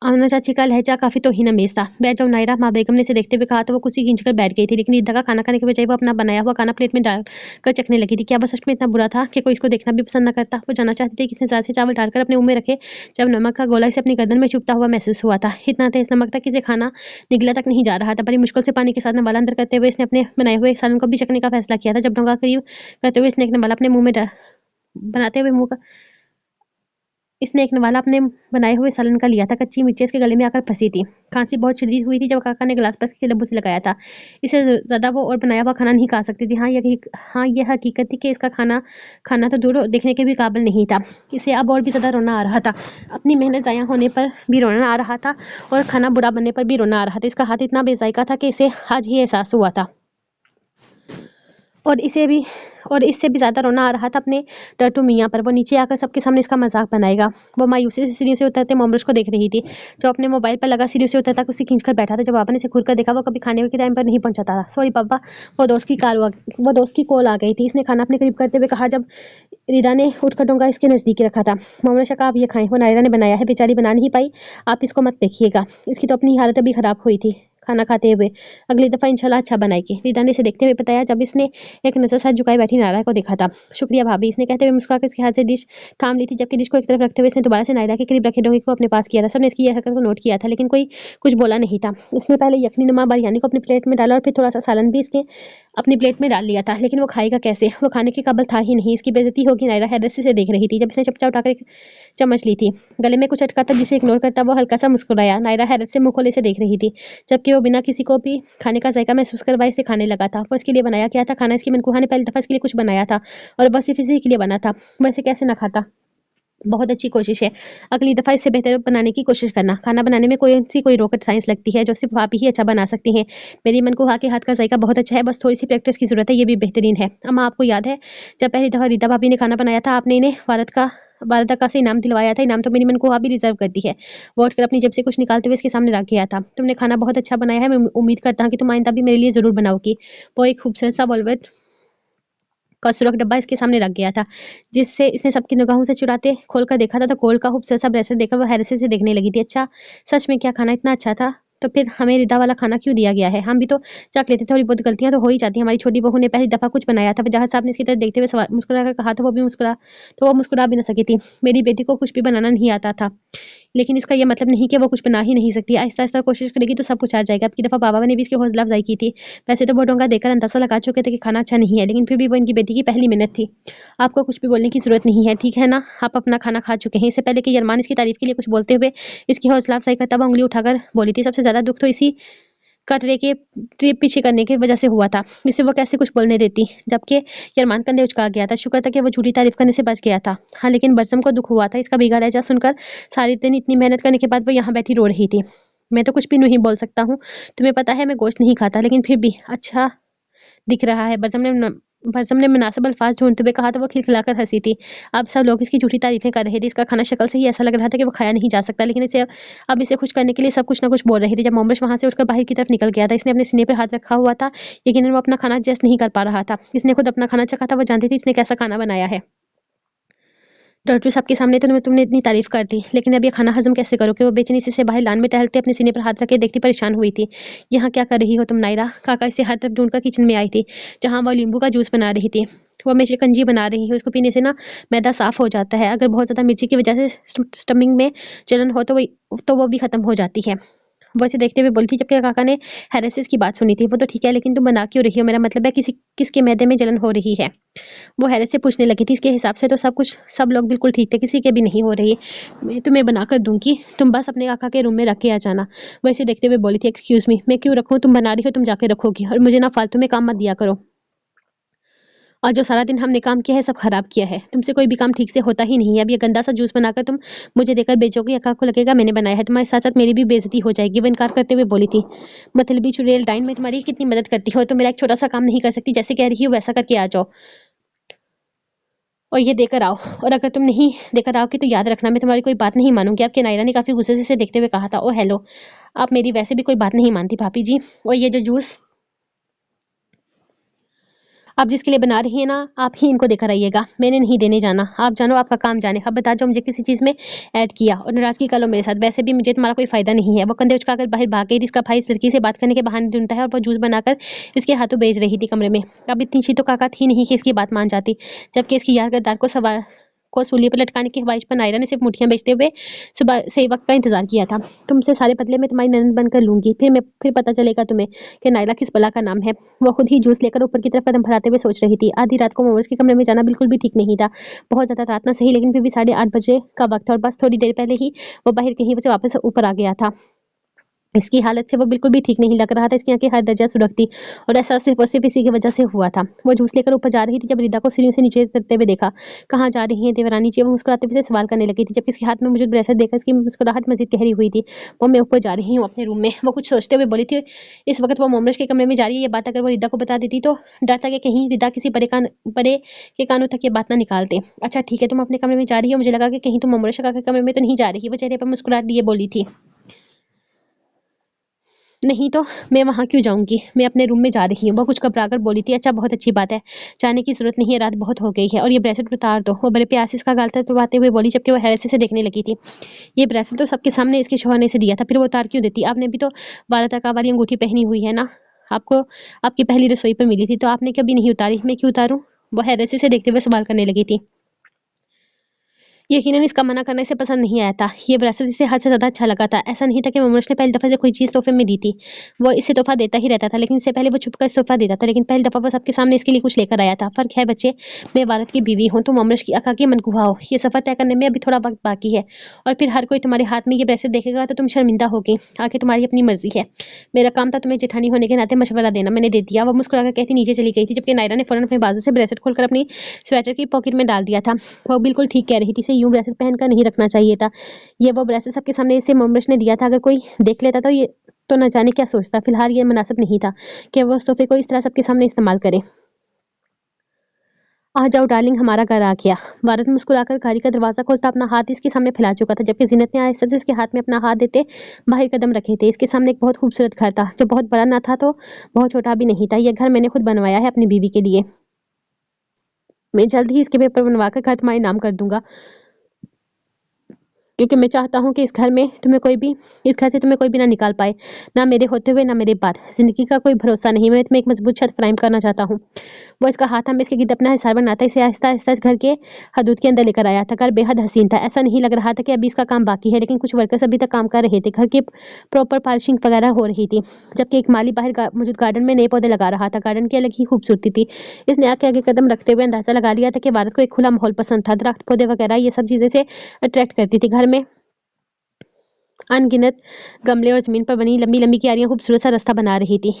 आमना चाची का लहजा काफी तौहीन-आमेज़ था। बैठ जाओ नायरा, माँ बेगम ने इसे देखते हुए कहा तो वो कुर्सी खींचकर बैठ गई थी। लेकिन ईदा का खाना खाने के बजाय वो अपना बनाया हुआ खाना प्लेट में डालकर चखने लगी थी। क्या वो सच में इतना बुरा था कि कोई इसको देखना भी पसंद न करता। वो जानना चाहती थी कि इसने ज़रा से चावल डालकर अपने मुंह में रखे जब नमक का गोला इसे अपनी गर्दन में चुभता हुआ महसूस हुआ था। इतना तेज नमक था कि इसे खाना निगला तक नहीं जा रहा था। बड़ी मुश्किल से पानी के साथ नवाला अंदर करते हुए इसने अपने बनाए हुए सालन को भी चखने का फैसला किया था। जब डोंगा करीब करते हुए इसने एक नवाला अपने मुंह में बनाते हुए मुंह इसने एक नवाला अपने बनाए हुए सालन का लिया था। कच्ची मिर्ची इसके गले में आकर फंसी थी। खांसी बहुत शदीद हुई थी जब काका ने गिलास पर इसके लबों से लगाया था। इसे ज़्यादा वो और बनाया हुआ खाना नहीं खा सकती थी। यह हकीकत थी कि इसका खाना खाना तो दूर देखने के भी काबिल नहीं था। इसे अब और भी ज़्यादा रोना आ रहा था। अपनी मेहनत ज़ाया होने पर भी रोना आ रहा था, और खाना बुरा बनने पर भी रोना आ रहा था। इसका हाथ इतना बेजायका था कि इसे आज ही एहसास हुआ था। और इससे भी ज़्यादा रोना आ रहा था अपने टट्टू मियाँ पर। वो नीचे आकर सबके सामने इसका मजाक बनाएगा। वो मायूसी से सीढ़ियों से उतरते मोमरोज को देख रही थी, जो अपने मोबाइल पर लगा सीढ़ियों से उतरता उसे खींच कर बैठा था। जब पापा ने इसे घूर कर देखा, वो कभी खाने के टाइम पर नहीं पहुंचा था। सॉरी पापा, वो दोस्त की कॉल आ गई थी। इसने खाना अपने करीब करते हुए कहा, जब रीदा ने उठकर डोंगा इसके नज़दीक रखा था। मोमरोज का आप ये खाएं, वो नायरा ने बनाया है, बेचारी बना नहीं पाई, आप इसको मत देखिएगा, इसकी तो अपनी हालत अभी ख़राब हुई थी। खाना खाते हुए। अगली दफ़ा इंशाल्लाह अच्छा बनाएगी। रिदा ने इसे देखते हुए बताया जब इसने एक नज़र साथ झुकाए बैठी नायरा को देखा था। शुक्रिया भाभी, इसने कहते हुए मुस्कुराकर इसके हाथ से डिश थाम ली थी, जबकि डिश को एक तरफ रखते हुए इसने दोबारा से नायरा के करीब रखे डोंगे को अपने पास किया था। सबने इसकी यह हरकत को नोट किया था, लेकिन कोई कुछ बोला नहीं था। इसने पहले यखनी नुमा बिरयानी को अपनी प्लेट में डाला और फिर थोड़ा सा सालन भी इसके अपनी प्लेट में डाल लिया था, लेकिन वो खाएगा कैसे? वो खाने के काबिल था ही नहीं। इसकी बेइज्जती होगी नायरा हैरत से देख रही थी। जब इसने चपचा उठाकर एक चम्मच ली थी, गले में कुछ अटका था जिसे इग्नोर करता वो हल्का सा मुस्कुराया। नायरा हैरत से मुंह खोले से देख रही थी, जबकि वो बिना किसी को भी खाने का जायका महसूस करवाए इसे खाने लगा था। वो इसके लिए बनाया क्या था खाना? इसकी मनकूहा ने पहली दफा इसके लिए कुछ बनाया था और बस सिर्फ इसी के लिए बना था। वो इसे कैसे ना खाता? बहुत अच्छी कोशिश है। अगली दफ़ा इससे बेहतर बनाने की कोशिश करना। खाना बनाने में कोई रॉकेट साइंस लगती है जो सिर्फ आप ही अच्छा बना सकती हैं। मेरी मनकूहा के हाथ का जायका बहुत अच्छा है, बस थोड़ी-सी प्रैक्टिस की ज़रूरत है, ये भी बेहतरीन है। अम्मा, आपको याद है जब पहली दफ़ा रीता भाभी ने खाना बनाया था, आपने इन्हें वारदा का से इनाम दिलवाया था? इनाम तो मेरी मनकूहा भी डिज़र्व करती है। वो उठकर अपनी जेब से कुछ निकालते हुए इसके सामने रख गया था। तुमने खाना बहुत अच्छा बनाया है, मैं उम्मीद करता हूँ कि तुम आइंदा भी मेरे लिए ज़रूर बनाओगी। वो एक खूबसूरत सा वेलवेट का सुरख डब्बा इसके सामने रख गया था, जिससे इसने सबकी निगाहों से चुराते खोलकर देखा था, तो गोल्ड का खूबसूरत सा ब्रेसलेट देखकर वो हैरत से देखने लगी थी। अच्छा, सच में क्या खाना इतना अच्छा था? तो फिर हमें रिदा वाला खाना क्यों दिया गया है? हम भी तो चख लेते, थोड़ी बहुत गलतियां तो हो ही जाती हैं। हमारी छोटी बहू ने पहली दफा कुछ बनाया था। वजाहत साहब ने इसकी तरफ देखते हुए मुस्कुरा कर कहा, तो वो मुस्कुरा भी न सकी थी। मेरी बेटी को कुछ भी बनाना नहीं आता था, लेकिन इसका ये मतलब नहीं कि वो कुछ बना ही नहीं सकती। आहिस्ता-आहिस्ता कोशिश करेगी तो सब कुछ आ जाएगा। अब की दफ़ा बाबा ने भी इसकी हौसला अफ़ज़ाई की थी। वैसे तो वो डोंगा देकर अंदाज़ा लगा चुके थे कि खाना अच्छा नहीं है, लेकिन फिर भी वो इनकी बेटी की पहली मिन्नत थी। आपको कुछ भी बोलने की ज़रूरत नहीं है, ठीक है ना? आप अपना खाना खा चुके हैं। इससे पहले कि यरमान इसकी तारीफ़ के लिए कुछ बोलते हुए इसकी हौसला अफ़ज़ाई करता हुआ उँगली उठाकर बोली थी, सबसे ज़्यादा दुःख तो इसी कटरे के ट्रिप पीछे करने की वजह से हुआ था। इसे वो कैसे कुछ बोलने देती, जबकि यरमान कंधे उचका गया था। शुक्र था कि वो झूठी तारीफ करने से बच गया था। हाँ, लेकिन बरसम को दुख हुआ था। इसका भीगा लहजा सुनकर सारे दिन इतनी मेहनत करने के बाद वो यहाँ बैठी रो रही थी। मैं तो कुछ भी नहीं बोल सकता हूँ। तुम्हें पता है मैं गोश्त नहीं खाता, लेकिन फिर भी अच्छा दिख रहा है। बरसम ने मुनासिब अल्फाज ढूंढते हुए कहा, तो वो खिलखिलाकर हंसी थी। अब सब लोग इसकी झूठी तारीफें कर रहे थे। इसका खाना शक्ल से ही ऐसा लग रहा था कि वो खाया नहीं जा सकता, लेकिन इसे खुश करने के लिए सब कुछ ना कुछ बोल रहे थे। जब मोमरेश वहां से उठकर बाहर की तरफ निकल गया था, इसने अपने सीने पर हाथ रखा हुआ था, लेकिन वो अपना खाना एडजस्ट नहीं कर पा रहा था। इसने खुद अपना खाना चखा था, वो जानती थी इसने कैसा खाना बनाया है। डॉक्टर साहब के सामने तो तुमने इतनी तारीफ कर दी, लेकिन अब ये खाना हजम कैसे करोगे? वो बेचैनी से बाहर लान में टहलते अपने सीने पर हाथ रखे देखती परेशान हुई थी। यहाँ क्या कर रही हो तुम नायरा? काका इसे हर तरफ ढूंढकर किचन में आई थी, जहाँ वो नींबू का जूस बना रही थी। वो मैं शिकंजी बना रही हूँ, उसको पीने से ना मैदा साफ हो जाता है। अगर बहुत ज़्यादा मिर्ची की वजह से स्टमिंग में जलन हो तो वो भी खत्म हो जाती है। वो इसे देखते हुए बोली थी, जबकि काका ने हैरत से इसकी बात सुनी थी। वो तो ठीक है, लेकिन तुम बना क्यों रही हो? मेरा मतलब है किसके मैदे में जलन हो रही है? वो हैरत से पूछने लगी थी। इसके हिसाब से तो सब लोग बिल्कुल ठीक थे, किसी के भी नहीं हो रही। मैं तुम्हें बनाकर दूंगी, तुम बस अपने काका के रूम में रख के आ जाना। वो इसे देखते हुए बोली थी, एक्सक्यूज मी, मैं क्यों रखूँ? तुम बना रही हो, तुम जाके रखोगी, और मुझे ना फालतू में काम मत दिया करो। और जो सारा दिन हमने काम किया है सब खराब किया है। तुमसे कोई भी काम ठीक से होता ही नहीं है। अब ये गंदा सा जूस बनाकर तुम मुझे देकर बेचोगे, अक्का को लगेगा मैंने बनाया है। तुम्हारे साथ साथ मेरी भी बेइज्जती हो जाएगी। वो इनकार करते हुए बोली थी, मतलबी चुड़ैल डाइन में तुम्हारी कितनी मदद करती हो, तो मेरा एक छोटा सा काम नहीं कर सकती? जैसे कह रही हो वैसा करके आ जाओ और ये देकर आओ। और अगर तुम नहीं देकर आओगे तो याद रखना मैं तुम्हारी कोई बात नहीं मानूंगी। आपके नायरा ने काफी गुस्से से देखते हुए कहा था। ओ हेलो, आप मेरी वैसे भी कोई बात नहीं मानती भाभी जी। और ये जो जूस आप जिसके लिए बना रही है ना, आप ही इनको देकर आइएगा, मैंने नहीं देने जाना। आप जानो, आपका काम जाने। अब बता जाओ मुझे किसी चीज़ में ऐड किया और नाराज़गी कर लो मेरे साथ। वैसे भी मुझे तुम्हारा कोई फ़ायदा नहीं है। वो कंधे उचकाकर बाहर भाग गई थी। इसका भाई इस लड़की से बात करने के बहाने ढूंढता है और वो जूस बनाकर इसके हाथों भेज रही थी कमरे में। अब इतनी सी तो काका थी नहीं कि इसकी बात मान जाती, जबकि इसकी यार गद्दार को सूली पर लटकाने की ख्वाहिश पर नायरा ने सिर्फ मुठियां बेचते हुए सुबह से वक्त का इंतजार किया था। तुमसे सारे बदले में तुम्हारी ननद बनकर लूंगी, फिर पता चलेगा तुम्हें कि नायरा किस बला का नाम है। वो खुद ही जूस लेकर ऊपर की तरफ कदम बढ़ाते हुए सोच रही थी। आधी रात को मोमोज के कमरे में जाना बिल्कुल भी ठीक नहीं था। बहुत ज्यादा रात ना सही, लेकिन फिर भी 8:30 बजे का वक्त था और बस थोड़ी देर पहले ही वो बाहर कहीं से वापस ऊपर आ गया था। इसकी हालत से वो बिल्कुल भी ठीक नहीं लग रहा था। इसकी आंखें हर दर्जा सुलगती और ऐसा सिर्फ और सिर्फ इसी की वजह से हुआ था। वो जूस लेकर ऊपर जा रही थी जब रिदा को सीढ़ियों से नीचे उतरते हुए देखा। कहाँ जा रही हैं देवरानी जी? वो मुस्कुराते हुए सवाल करने लगी थी, जबकि इसके हाथ में मौजूद ब्रेसलेट देखकर इसकी मुस्कुराहट मजीद गहरी हुई थी। वो मैं ऊपर जा रही हूँ अपने रूम में, वो कुछ सोचते हुए बोली थी। इस वक्त वो मोमरेश के कमरे में जा रही है। ये बात अगर वो रिदा को बता देती तो डर था कि कहीं रिदा किसी बड़े के कानों तक ये बात ना निकाल दे। अच्छा ठीक है, तुम अपने कमरे में जा रही हो, मुझे लगा कि कहीं तुम मोमरेश के कमरे में तो नहीं जा रही। वो चेहरे पर मुस्कुराहट लिए बोली थी, नहीं तो मैं वहाँ क्यों जाऊँगी? मैं अपने रूम में जा रही हूँ। वो कुछ घबराकर बोली थी, अच्छा बहुत अच्छी बात है। जाने की ज़रूरत नहीं है, रात बहुत हो गई है और ये ब्रेसलेट उतार दो। वो बड़े प्यार से इसका गाल थपथपाते हुए बोली जबकि वो हैरत से देखने लगी थी। ये ब्रेसलेट तो सबके सामने इसके शौहर ने इसे दिया था, फिर वो उतार क्यों देती? आपने भी तो 12 टका वाली अंगूठी पहनी हुई है ना? आपको आपकी पहली रसोई पर मिली थी, तो आपने कभी नहीं उतारी, मैं क्यों उतारूँ? वो हैरत से इसे देखते हुए सवाल करने लगी थी। यकीनन इसका मना करना इसे पसंद नहीं आया था। ये ब्रेसलेट इसे हद से ज़्यादा अच्छा लगा था। ऐसा नहीं था कि मोमोश ने पहली दफ़ा इसे कोई चीज़ तोहफ़े में दी थी। वो इसे तोहफ़ा देता ही रहता था, लेकिन इससे पहले वो छुपकर इसे तोहफ़ा देता था। लेकिन पहली दफ़ा वो सबके सामने इसके लिए कुछ लेकर आया था। फ़र्क है बच्चे, मैं वालिद की बीवी हूँ, तुम मोमोश की आका की मनगुवा हो। ये सफ़र तय करने में अभी थोड़ा वक़्त बाकी है और फिर हर कोई तुम्हारे हाथ में ये ब्रेसलेट देखेगा तो तुम शर्मिंदा होगी। आखिर तुम्हारी अपनी मर्ज़ी है। मेरा काम था तुम्हें जेठानी होने के नाते मशवरा देना, मैंने दे दिया। वो मुस्कुराकर कहती नीचे चली गई थी, जबकि नायरा ने फ़ौरन अपने बाजू से ब्रेसलेट खोलकर अपनी स्वेटर की पॉकेट में डाल दिया था। वो बिल्कुल ठीक कह रही थी, इसे यूँ ब्रेसलेट पहनकर नहीं रखना चाहिए था। ये वो ब्रेसलेट सबके सामने इसे मोमबरश ने दिया था, अगर कोई देख लेता तो न जाने क्या सोचता। फिलहाल ये मुनासिब नहीं था कि वो उस तोहफे को इस तरह सबके सामने इस्तेमाल करे। आ जाओ डार्लिंग, हमारा घर आ गया। वारिद मुस्कुराकर गाड़ी का दरवाज़ा खोलता अपना हाथ इसके सामने फैला चुका था, जबकि ज़ीनत ने आहिस्ता से इसके हाथ में अपना हाथ देते बाहर कदम रखे थे। इसके सामने एक बहुत खूबसूरत घर था, जो बहुत बड़ा ना था तो बहुत छोटा भी नहीं था। यह घर मैंने खुद बनवाया है अपनी बीवी के लिए। मैं जल्द ही इसके पेपर बनवाकर घर तुम्हारे नाम कर दूँगा। क्योंकि मैं चाहता हूँ कि इस घर से तुम्हें कोई भी ना निकाल पाए, ना मेरे होते हुए ना मेरे बाद। ज़िंदगी का कोई भरोसा नहीं, मैं तुम्हें एक मजबूत छत फराहम करना चाहता हूँ। वो इसका हाथ हमें इसके गिद्ध अपना हिसार बनाता इसे आहिस्ता आहिस्ता इस घर के हदूद के अंदर लेकर आया था। घर बेहद हसीन था, ऐसा नहीं लग रहा था कि अभी इसका काम बाकी है, लेकिन कुछ वर्कर्स अभी तक काम कर रहे थे। घर की प्रॉपर पॉलिशिंग वगैरह हो रही थी, जबकि एक माली बाहर मौजूद गार्डन में नए पौधे लगा रहा था। गार्डन की अलग ही खूबसूरती थी। इसने आगे आगे कदम रखते हुए अंदाजा लगा लिया था कि भारत को एक खुला माहौल पसंद था। दरख्त, पौधे वगैरह ये सब चीज़ें से अट्रैक्ट करती थी। घर में अनगिनत गमले और ज़मीन पर बनी लंबी-लंबी क्यारियाँ खूबसूरत सा रास्ता बना रही थी।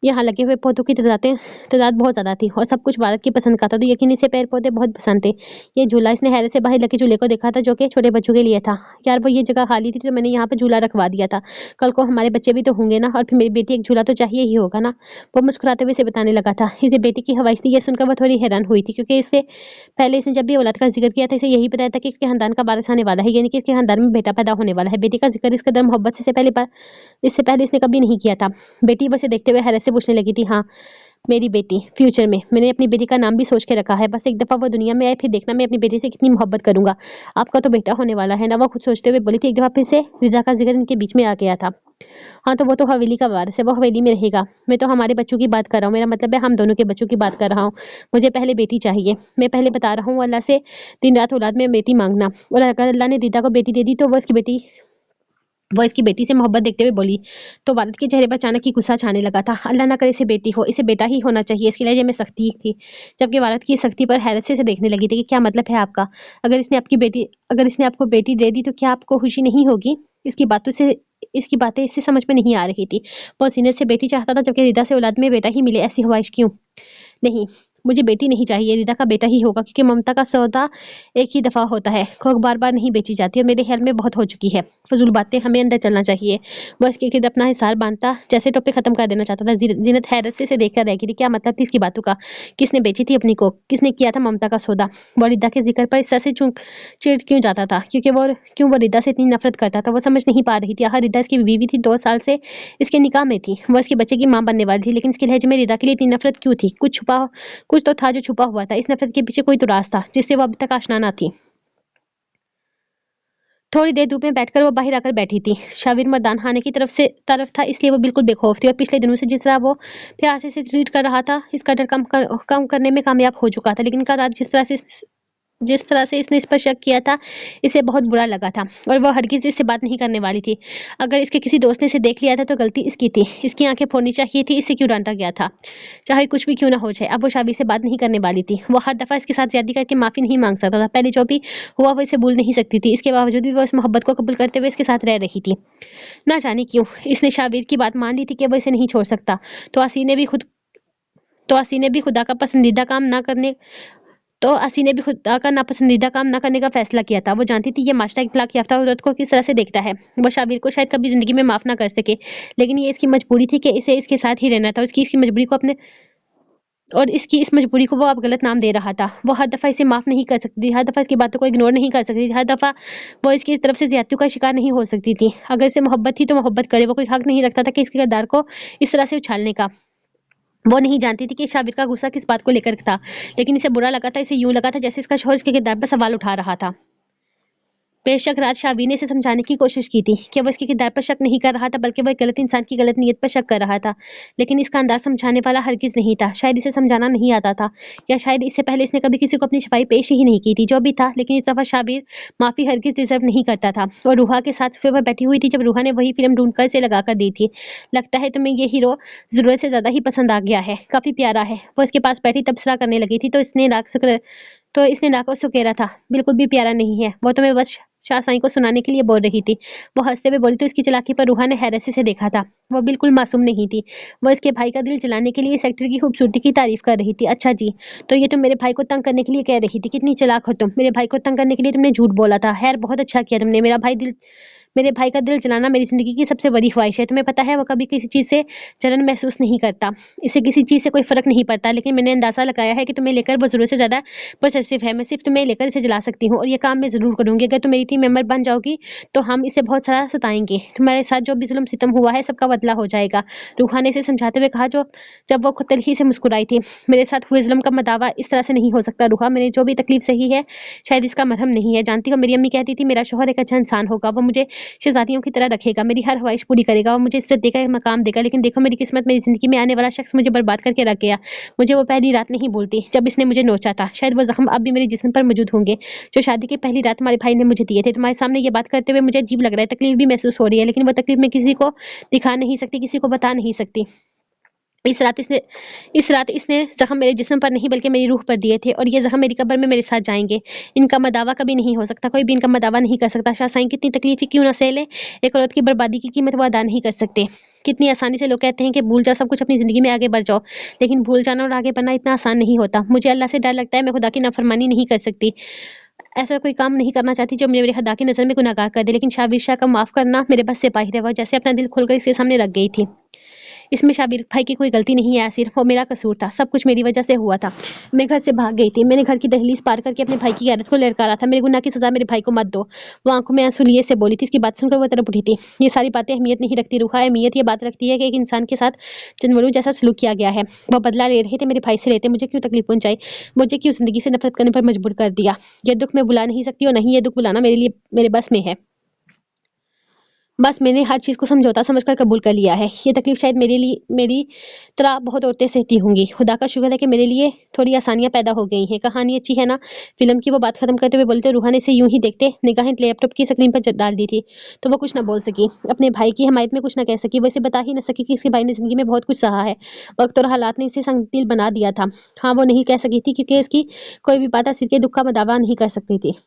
यहाँ लगे हुए पौधों की तादाद बहुत ज़्यादा थी और सब कुछ भारत की पसंद का था, तो यकीन इसे पेड़-पौधे बहुत पसंद थे। ये झूला इसने हैरत से बाहर लगे झूले को देखा था, जो कि छोटे बच्चों के लिए था। यार वो ये जगह खाली थी तो मैंने यहाँ पे झूला रखवा दिया था। कल को हमारे बच्चे भी तो होंगे ना, और फिर मेरी बेटी एक झूला तो चाहिए ही होगा ना। वो मुस्कुराते हुए इसे बताने लगा था। इसे बेटी की ख्वाहिश थी, ये सुनकर वो थोड़ी हैरान हुई थी, क्योंकि इससे पहले इसने जब भी औलाद का ज़िक्र किया था, इसे यही बताया था कि इसके खानदान का वारिस आने वाला है, यानी कि इसके खानदान में बेटा पैदा होने वाला है। बेटी का ज़िक्र इस कदर मोहब्बत से इससे पहले इसने कभी नहीं किया था। बेटी बस इसे देखते हुए हैरत से पूछने लगी थी, हाँ, मेरी बेटी फ्यूचर में मैंने अपनी बेटी का नाम भी सोच के रखा है। बस एक दफ़ा वो दुनिया में आए, फिर देखना मैं अपनी बेटी से कितनी मोहब्बत करूँगा। आपका तो बेटा होने वाला है ना? वो खुद सोचते हुए बोली थी। एक दफ़ा फिर से रिदा का ज़िक्र इनके बीच में आ गया था। हाँ, तो वो तो हवेली का वारिस है, वो हवेली में रहेगा। मैं तो हमारे बच्चों की बात कर रहा हूँ, मेरा मतलब है हम दोनों के बच्चों की बात कर रहा हूँ। मुझे पहले बेटी चाहिए। मैं पहले बता रहा हूँ, अल्लाह से दिन-रात औलाद में बेटी माँगना, और अगर अल्लाह ने रिदा को बेटी दे दी तो वो इसकी बेटी से मोहब्बत देखते हुए बोली। तो वालिद के चेहरे पर अचानक ही गुस्सा छाने लगा था। अल्लाह ना करे इसे बेटी हो, इसे बेटा ही होना चाहिए। इसके लहजे में सख्ती थी, जबकि वालिद की सख्ती पर हैरत से इसे देखने लगी थी कि क्या मतलब है आपका? अगर इसने आपको बेटी दे दी तो क्या आपको खुशी नहीं होगी? इसकी बातें इससे समझ में नहीं आ रही थी। वो सीने से बेटी चाहता था, जबकि रिदा से औलाद में बेटा ही मिले, ऐसी ख्वाहिश क्यों? नहीं, मुझे बेटी नहीं चाहिए, रिदा का बेटा ही होगा, क्योंकि ममता का सौदा एक ही दफ़ा होता है, खोक बार-बार नहीं बेची जाती और मेरे ख़्याल में बहुत हो चुकी है। फ़िज़ूल बातें, हमें अंदर चलना चाहिए। वो इसके इर्द अपना हिसार बाँधता जैसे टॉपिक ख़त्म कर देना चाहता था। ज़ीनत हैरत से इसे देखकर रह गई थी। क्या मतलब थी इसकी बातों का? किसने बेची थी अपनी कोख? किसने किया था ममता का सौदा? वो रिदा के ज़िक्र पर इस तरह से चिढ़ क्यों जाता था? क्यों वो रिदा से इतनी नफ़रत करता था? वो समझ नहीं पा रही थी। आखिर रिदा इसकी बीवी थी, 2 साल से इसके निकाह में थी। वो इसके बच्चे की माँ बनने वाली थी, लेकिन इसके लहजे में रिदा के लिए इतनी नफ़रत क्यों थी? कुछ तो था जो छुपा हुआ था। इस नफ़रत के पीछे कोई तो राज था, जिससे वो अभी तक आशना ना थी। थोड़ी देर धूप में बैठकर वो बाहर आकर बैठी थी। शाबिर मर्दान खाने की तरफ था, इसलिए वो बिल्कुल बेखौफ थी और पिछले दिनों से जिस तरह वो प्यासे से ट्रीट कर रहा था, इसका डर कम करने में कामयाब हो चुका था। लेकिन कल रात जिस तरह से इसने इस पर शक किया था, इसे बहुत बुरा लगा था और वो हरगिज़ इससे बात नहीं करने वाली थी। अगर इसके किसी दोस्त ने इसे देख लिया था तो गलती इसकी थी। इसकी आंखें फोड़नी चाहिए थी, इसे क्यों डांटा गया था? चाहे कुछ भी क्यों ना हो जाए, अब वो शाबी से बात नहीं करने वाली थी। वो हर दफ़ा इसके साथ ज़्यादती करके माफ़ी नहीं मांग सकता था। पहले जो भी हुआ वो इसे भूल नहीं सकती थी। इसके बावजूद भी वो इस मोहब्बत को कबूल करते हुए इसके साथ रह रही थी। ना जाने क्यों इसने शाबिर की बात मान ली थी कि वो इसे नहीं छोड़ सकता। तो असी ने भी खुदा का पसंदीदा काम ना करने तो असी ने भी खुदा का नापसंदीदा काम ना करने का फैसला किया था। वो जानती थी ये माशरा एक तलाक याफ्ता औरत को किस तरह से देखता है। वो शाबिर को शायद कभी ज़िंदगी में माफ़ ना कर सके, लेकिन ये इसकी मजबूरी थी कि इसे इसके साथ ही रहना था। इसकी मजबूरी को अपने और इसकी इस मजबूरी को वो अब गलत नाम दे रहा था। वो हर दफ़ा इसे माफ़ नहीं कर सकती थी, हर दफ़ा इसकी बातों को इग्नोर नहीं कर सकती थी, हर दफ़ा वो इसकी तरफ से ज़्यादतियों का शिकार नहीं हो सकती थी। अगर इसे मोहब्बत थी तो मोहब्बत करे, वो कोई हक नहीं रखता था कि इसके किरदार को इस तरह से उछालने का। वो नहीं जानती थी कि शाबिर का गुस्सा किस बात को लेकर था, लेकिन इसे बुरा लगा था, इसे यूँ लगा था जैसे इसका शौहर इसके किरदार पर सवाल उठा रहा था। बेशक राज शाबीर ने इसे समझाने की कोशिश की थी कि वो इसके किरदार पर शक नहीं कर रहा था, बल्कि वो एक गलत इंसान की गलत नीयत पर शक कर रहा था। लेकिन इसका अंदाज समझाने वाला हरगिज़ नहीं था। शायद इसे समझाना नहीं आता था, या शायद इससे पहले इसने कभी किसी को अपनी छपाई पेश ही नहीं की थी। जो भी था, लेकिन इस दफ़ा शाबिर माफ़ी हरगिज़ डिज़र्व नहीं करता था। और रूहा के साथ फिर वह बैठी हुई थी जब रूहा ने वही फ़िल्म ढूँढ कर इसे लगा कर दी थी। लगता है तुम्हें ये हीरो ज़रूरत से ज़्यादा ही पसंद आ गया है, काफ़ी प्यारा है। वो इसके पास बैठी तबसरा करने लगी थी, तो इसने नाक सुकेरा था। बिल्कुल भी प्यारा नहीं है, वो तो मैं बस शाहसाई को सुनाने के लिए बोल रही थी। वो हंसते हुए बोली तो इसकी चालाकी पर रूहा ने हैरत से देखा था। वो बिल्कुल मासूम नहीं थी। वो इसके भाई का दिल जलाने के लिए इस एक्टर की खूबसूरती की तारीफ कर रही थी। अच्छा जी, तो ये तुम मेरे भाई को तंग करने के लिए कह रही थी? कितनी चालाक हो तुम। मेरे भाई को तंग करने के लिए तुमने झूठ बोला था। खैर, बहुत अच्छा किया तुमने। मेरे भाई का दिल जलाना मेरी ज़िंदगी की सबसे बड़ी ख्वाहिश है। तुम्हें पता है वो कभी किसी चीज़ से जलन महसूस नहीं करता। इसे किसी चीज़ से कोई फ़र्क नहीं पड़ता, लेकिन मैंने अंदाज़ा लगाया है कि तुम्हें लेकर वो ज़रूरत से ज़्यादा पॉसेसिव है। मैं सिर्फ़ तुम्हें लेकर इसे जला सकती हूँ, और ये काम मैं ज़रूर करूँगी। अगर तुम मेरी टीम मेंबर बन जाओगी तो हम इसे बहुत सारा सताएँगे। तुम्हारे साथ जो भी ज़ुल्म-सितम हुआ है सबका बदला हो जाएगा। रूहा ने इसे समझाते हुए कहा, जो जब वो खुद तलख़ी से मुस्कुराई थी। मेरे साथ हुए ज़ुल्म का मदावा इस तरह से नहीं हो सकता रूहा। मैंने जो भी तकलीफ़ सही है, शायद इसका मरहम नहीं है। जानती हो, मेरी अम्मी कहती थी मेरा शौहर एक अच्छा इंसान होगा। वो मुझे शहज़ादियों की तरह रखेगा, मेरी हर ख्वाहिश पूरी करेगा और मुझे इज़्ज़त देगा, एक मकाम देगा। लेकिन देखो मेरी किस्मत, मेरी ज़िंदगी में आने वाला शख्स मुझे बर्बाद करके रख गया। मुझे वो पहली रात नहीं भूलती जब इसने मुझे नोचा था। शायद वो ज़ख्म अब भी मेरे जिस्म पर मौजूद होंगे, जो शादी की पहली रात हमारे भाई ने मुझे दिए थे। तुम्हारे सामने ये बात करते हुए मुझे अजीब लग रहा है, तकलीफ़ भी महसूस हो रही है, लेकिन वो तकलीफ़ मैं किसी को दिखा नहीं सकती, किसी को बता नहीं सकती। इस रात इसने ज़ख्म मेरे जिस्म पर नहीं बल्कि मेरी रूह पर दिए थे, और ये ज़ख्म मेरी कब्र में मेरे साथ जाएँगे। इनका मदावा कभी नहीं हो सकता, कोई भी इनका मदावा नहीं कर सकता। शाहसाईं कितनी तकलीफ़ ही क्यों ना सह ले, एक औरत की बर्बादी की कीमत वो अदा नहीं कर सकते। कितनी आसानी से लोग कहते हैं कि भूल जाओ सब कुछ, अपनी ज़िंदगी में आगे बढ़ जाओ, लेकिन भूल जाना और आगे बढ़ना इतना आसान नहीं होता। मुझे अल्लाह से डर लगता है, मैं खुदा की नाफरमानी नहीं कर सकती। ऐसा कोई काम नहीं करना चाहती जो मेरे खुदा की नज़र में गुनहगार कर दे, लेकिन शाबिर शाह को माफ़ करना मेरे बस से बाहिर है। वो जैसे अपना दिल खोलकर इसके सामने रख गई थी। इसमें शाबिर भाई की कोई गलती नहीं है यासिर, वो मेरा कसूर था, सब कुछ मेरी वजह से हुआ था। मैं घर से भाग गई थी, मैंने घर की दहलीज पार करके अपने भाई की क़यादत को ललकारा था। मेरे गुनाह की सज़ा मेरे भाई को मत दो। वो आंखों में आंसू लिए से बोली थी। इसकी बात सुनकर वो तड़प उठी थी। ये सारी बातें अहमियत नहीं रखती रूहा, अहमियत ये बात रखती है कि एक इंसान के साथ जानवरों जैसा सलूक किया गया है। वो बदला ले रहे थे, मेरे भाई से लेते। मुझे क्यों तकलीफ पहुंचाई, मुझे क्यों ज़िंदगी से नफरत करने पर मजबूर कर दिया। ये दुख मैं भुला नहीं सकती, और नहीं ये दुख भुलाना मेरे बस में है। बस मैंने हर चीज़ को समझौता समझकर कबूल कर लिया है। ये तकलीफ़ शायद मेरी तरह बहुत औरतें सहती होंगी। खुदा का शुक्र है कि मेरे लिए थोड़ी आसानियाँ पैदा हो गई हैं। कहानी अच्छी है ना? फ़िल्म की वो बात ख़त्म करते हुए बोले तो रूहा ने इसे यूँ ही देखते निगाहें लैपटॉप की स्क्रीन पर डाल दी थी। तो वो कुछ ना बोल सकी। अपने भाई की हिमायत में कुछ ना कह सकी। वो इसे बता ही ना सकी कि इसके भाई ने ज़िंदगी में बहुत कुछ सहा है। वक़्त और हालात ने इसे संगदिल बना दिया था। हाँ, वो नहीं कह सकी थी क्योंकि इसकी कोई भी बात सिर के दुःख का दावा नहीं कर सकती थी।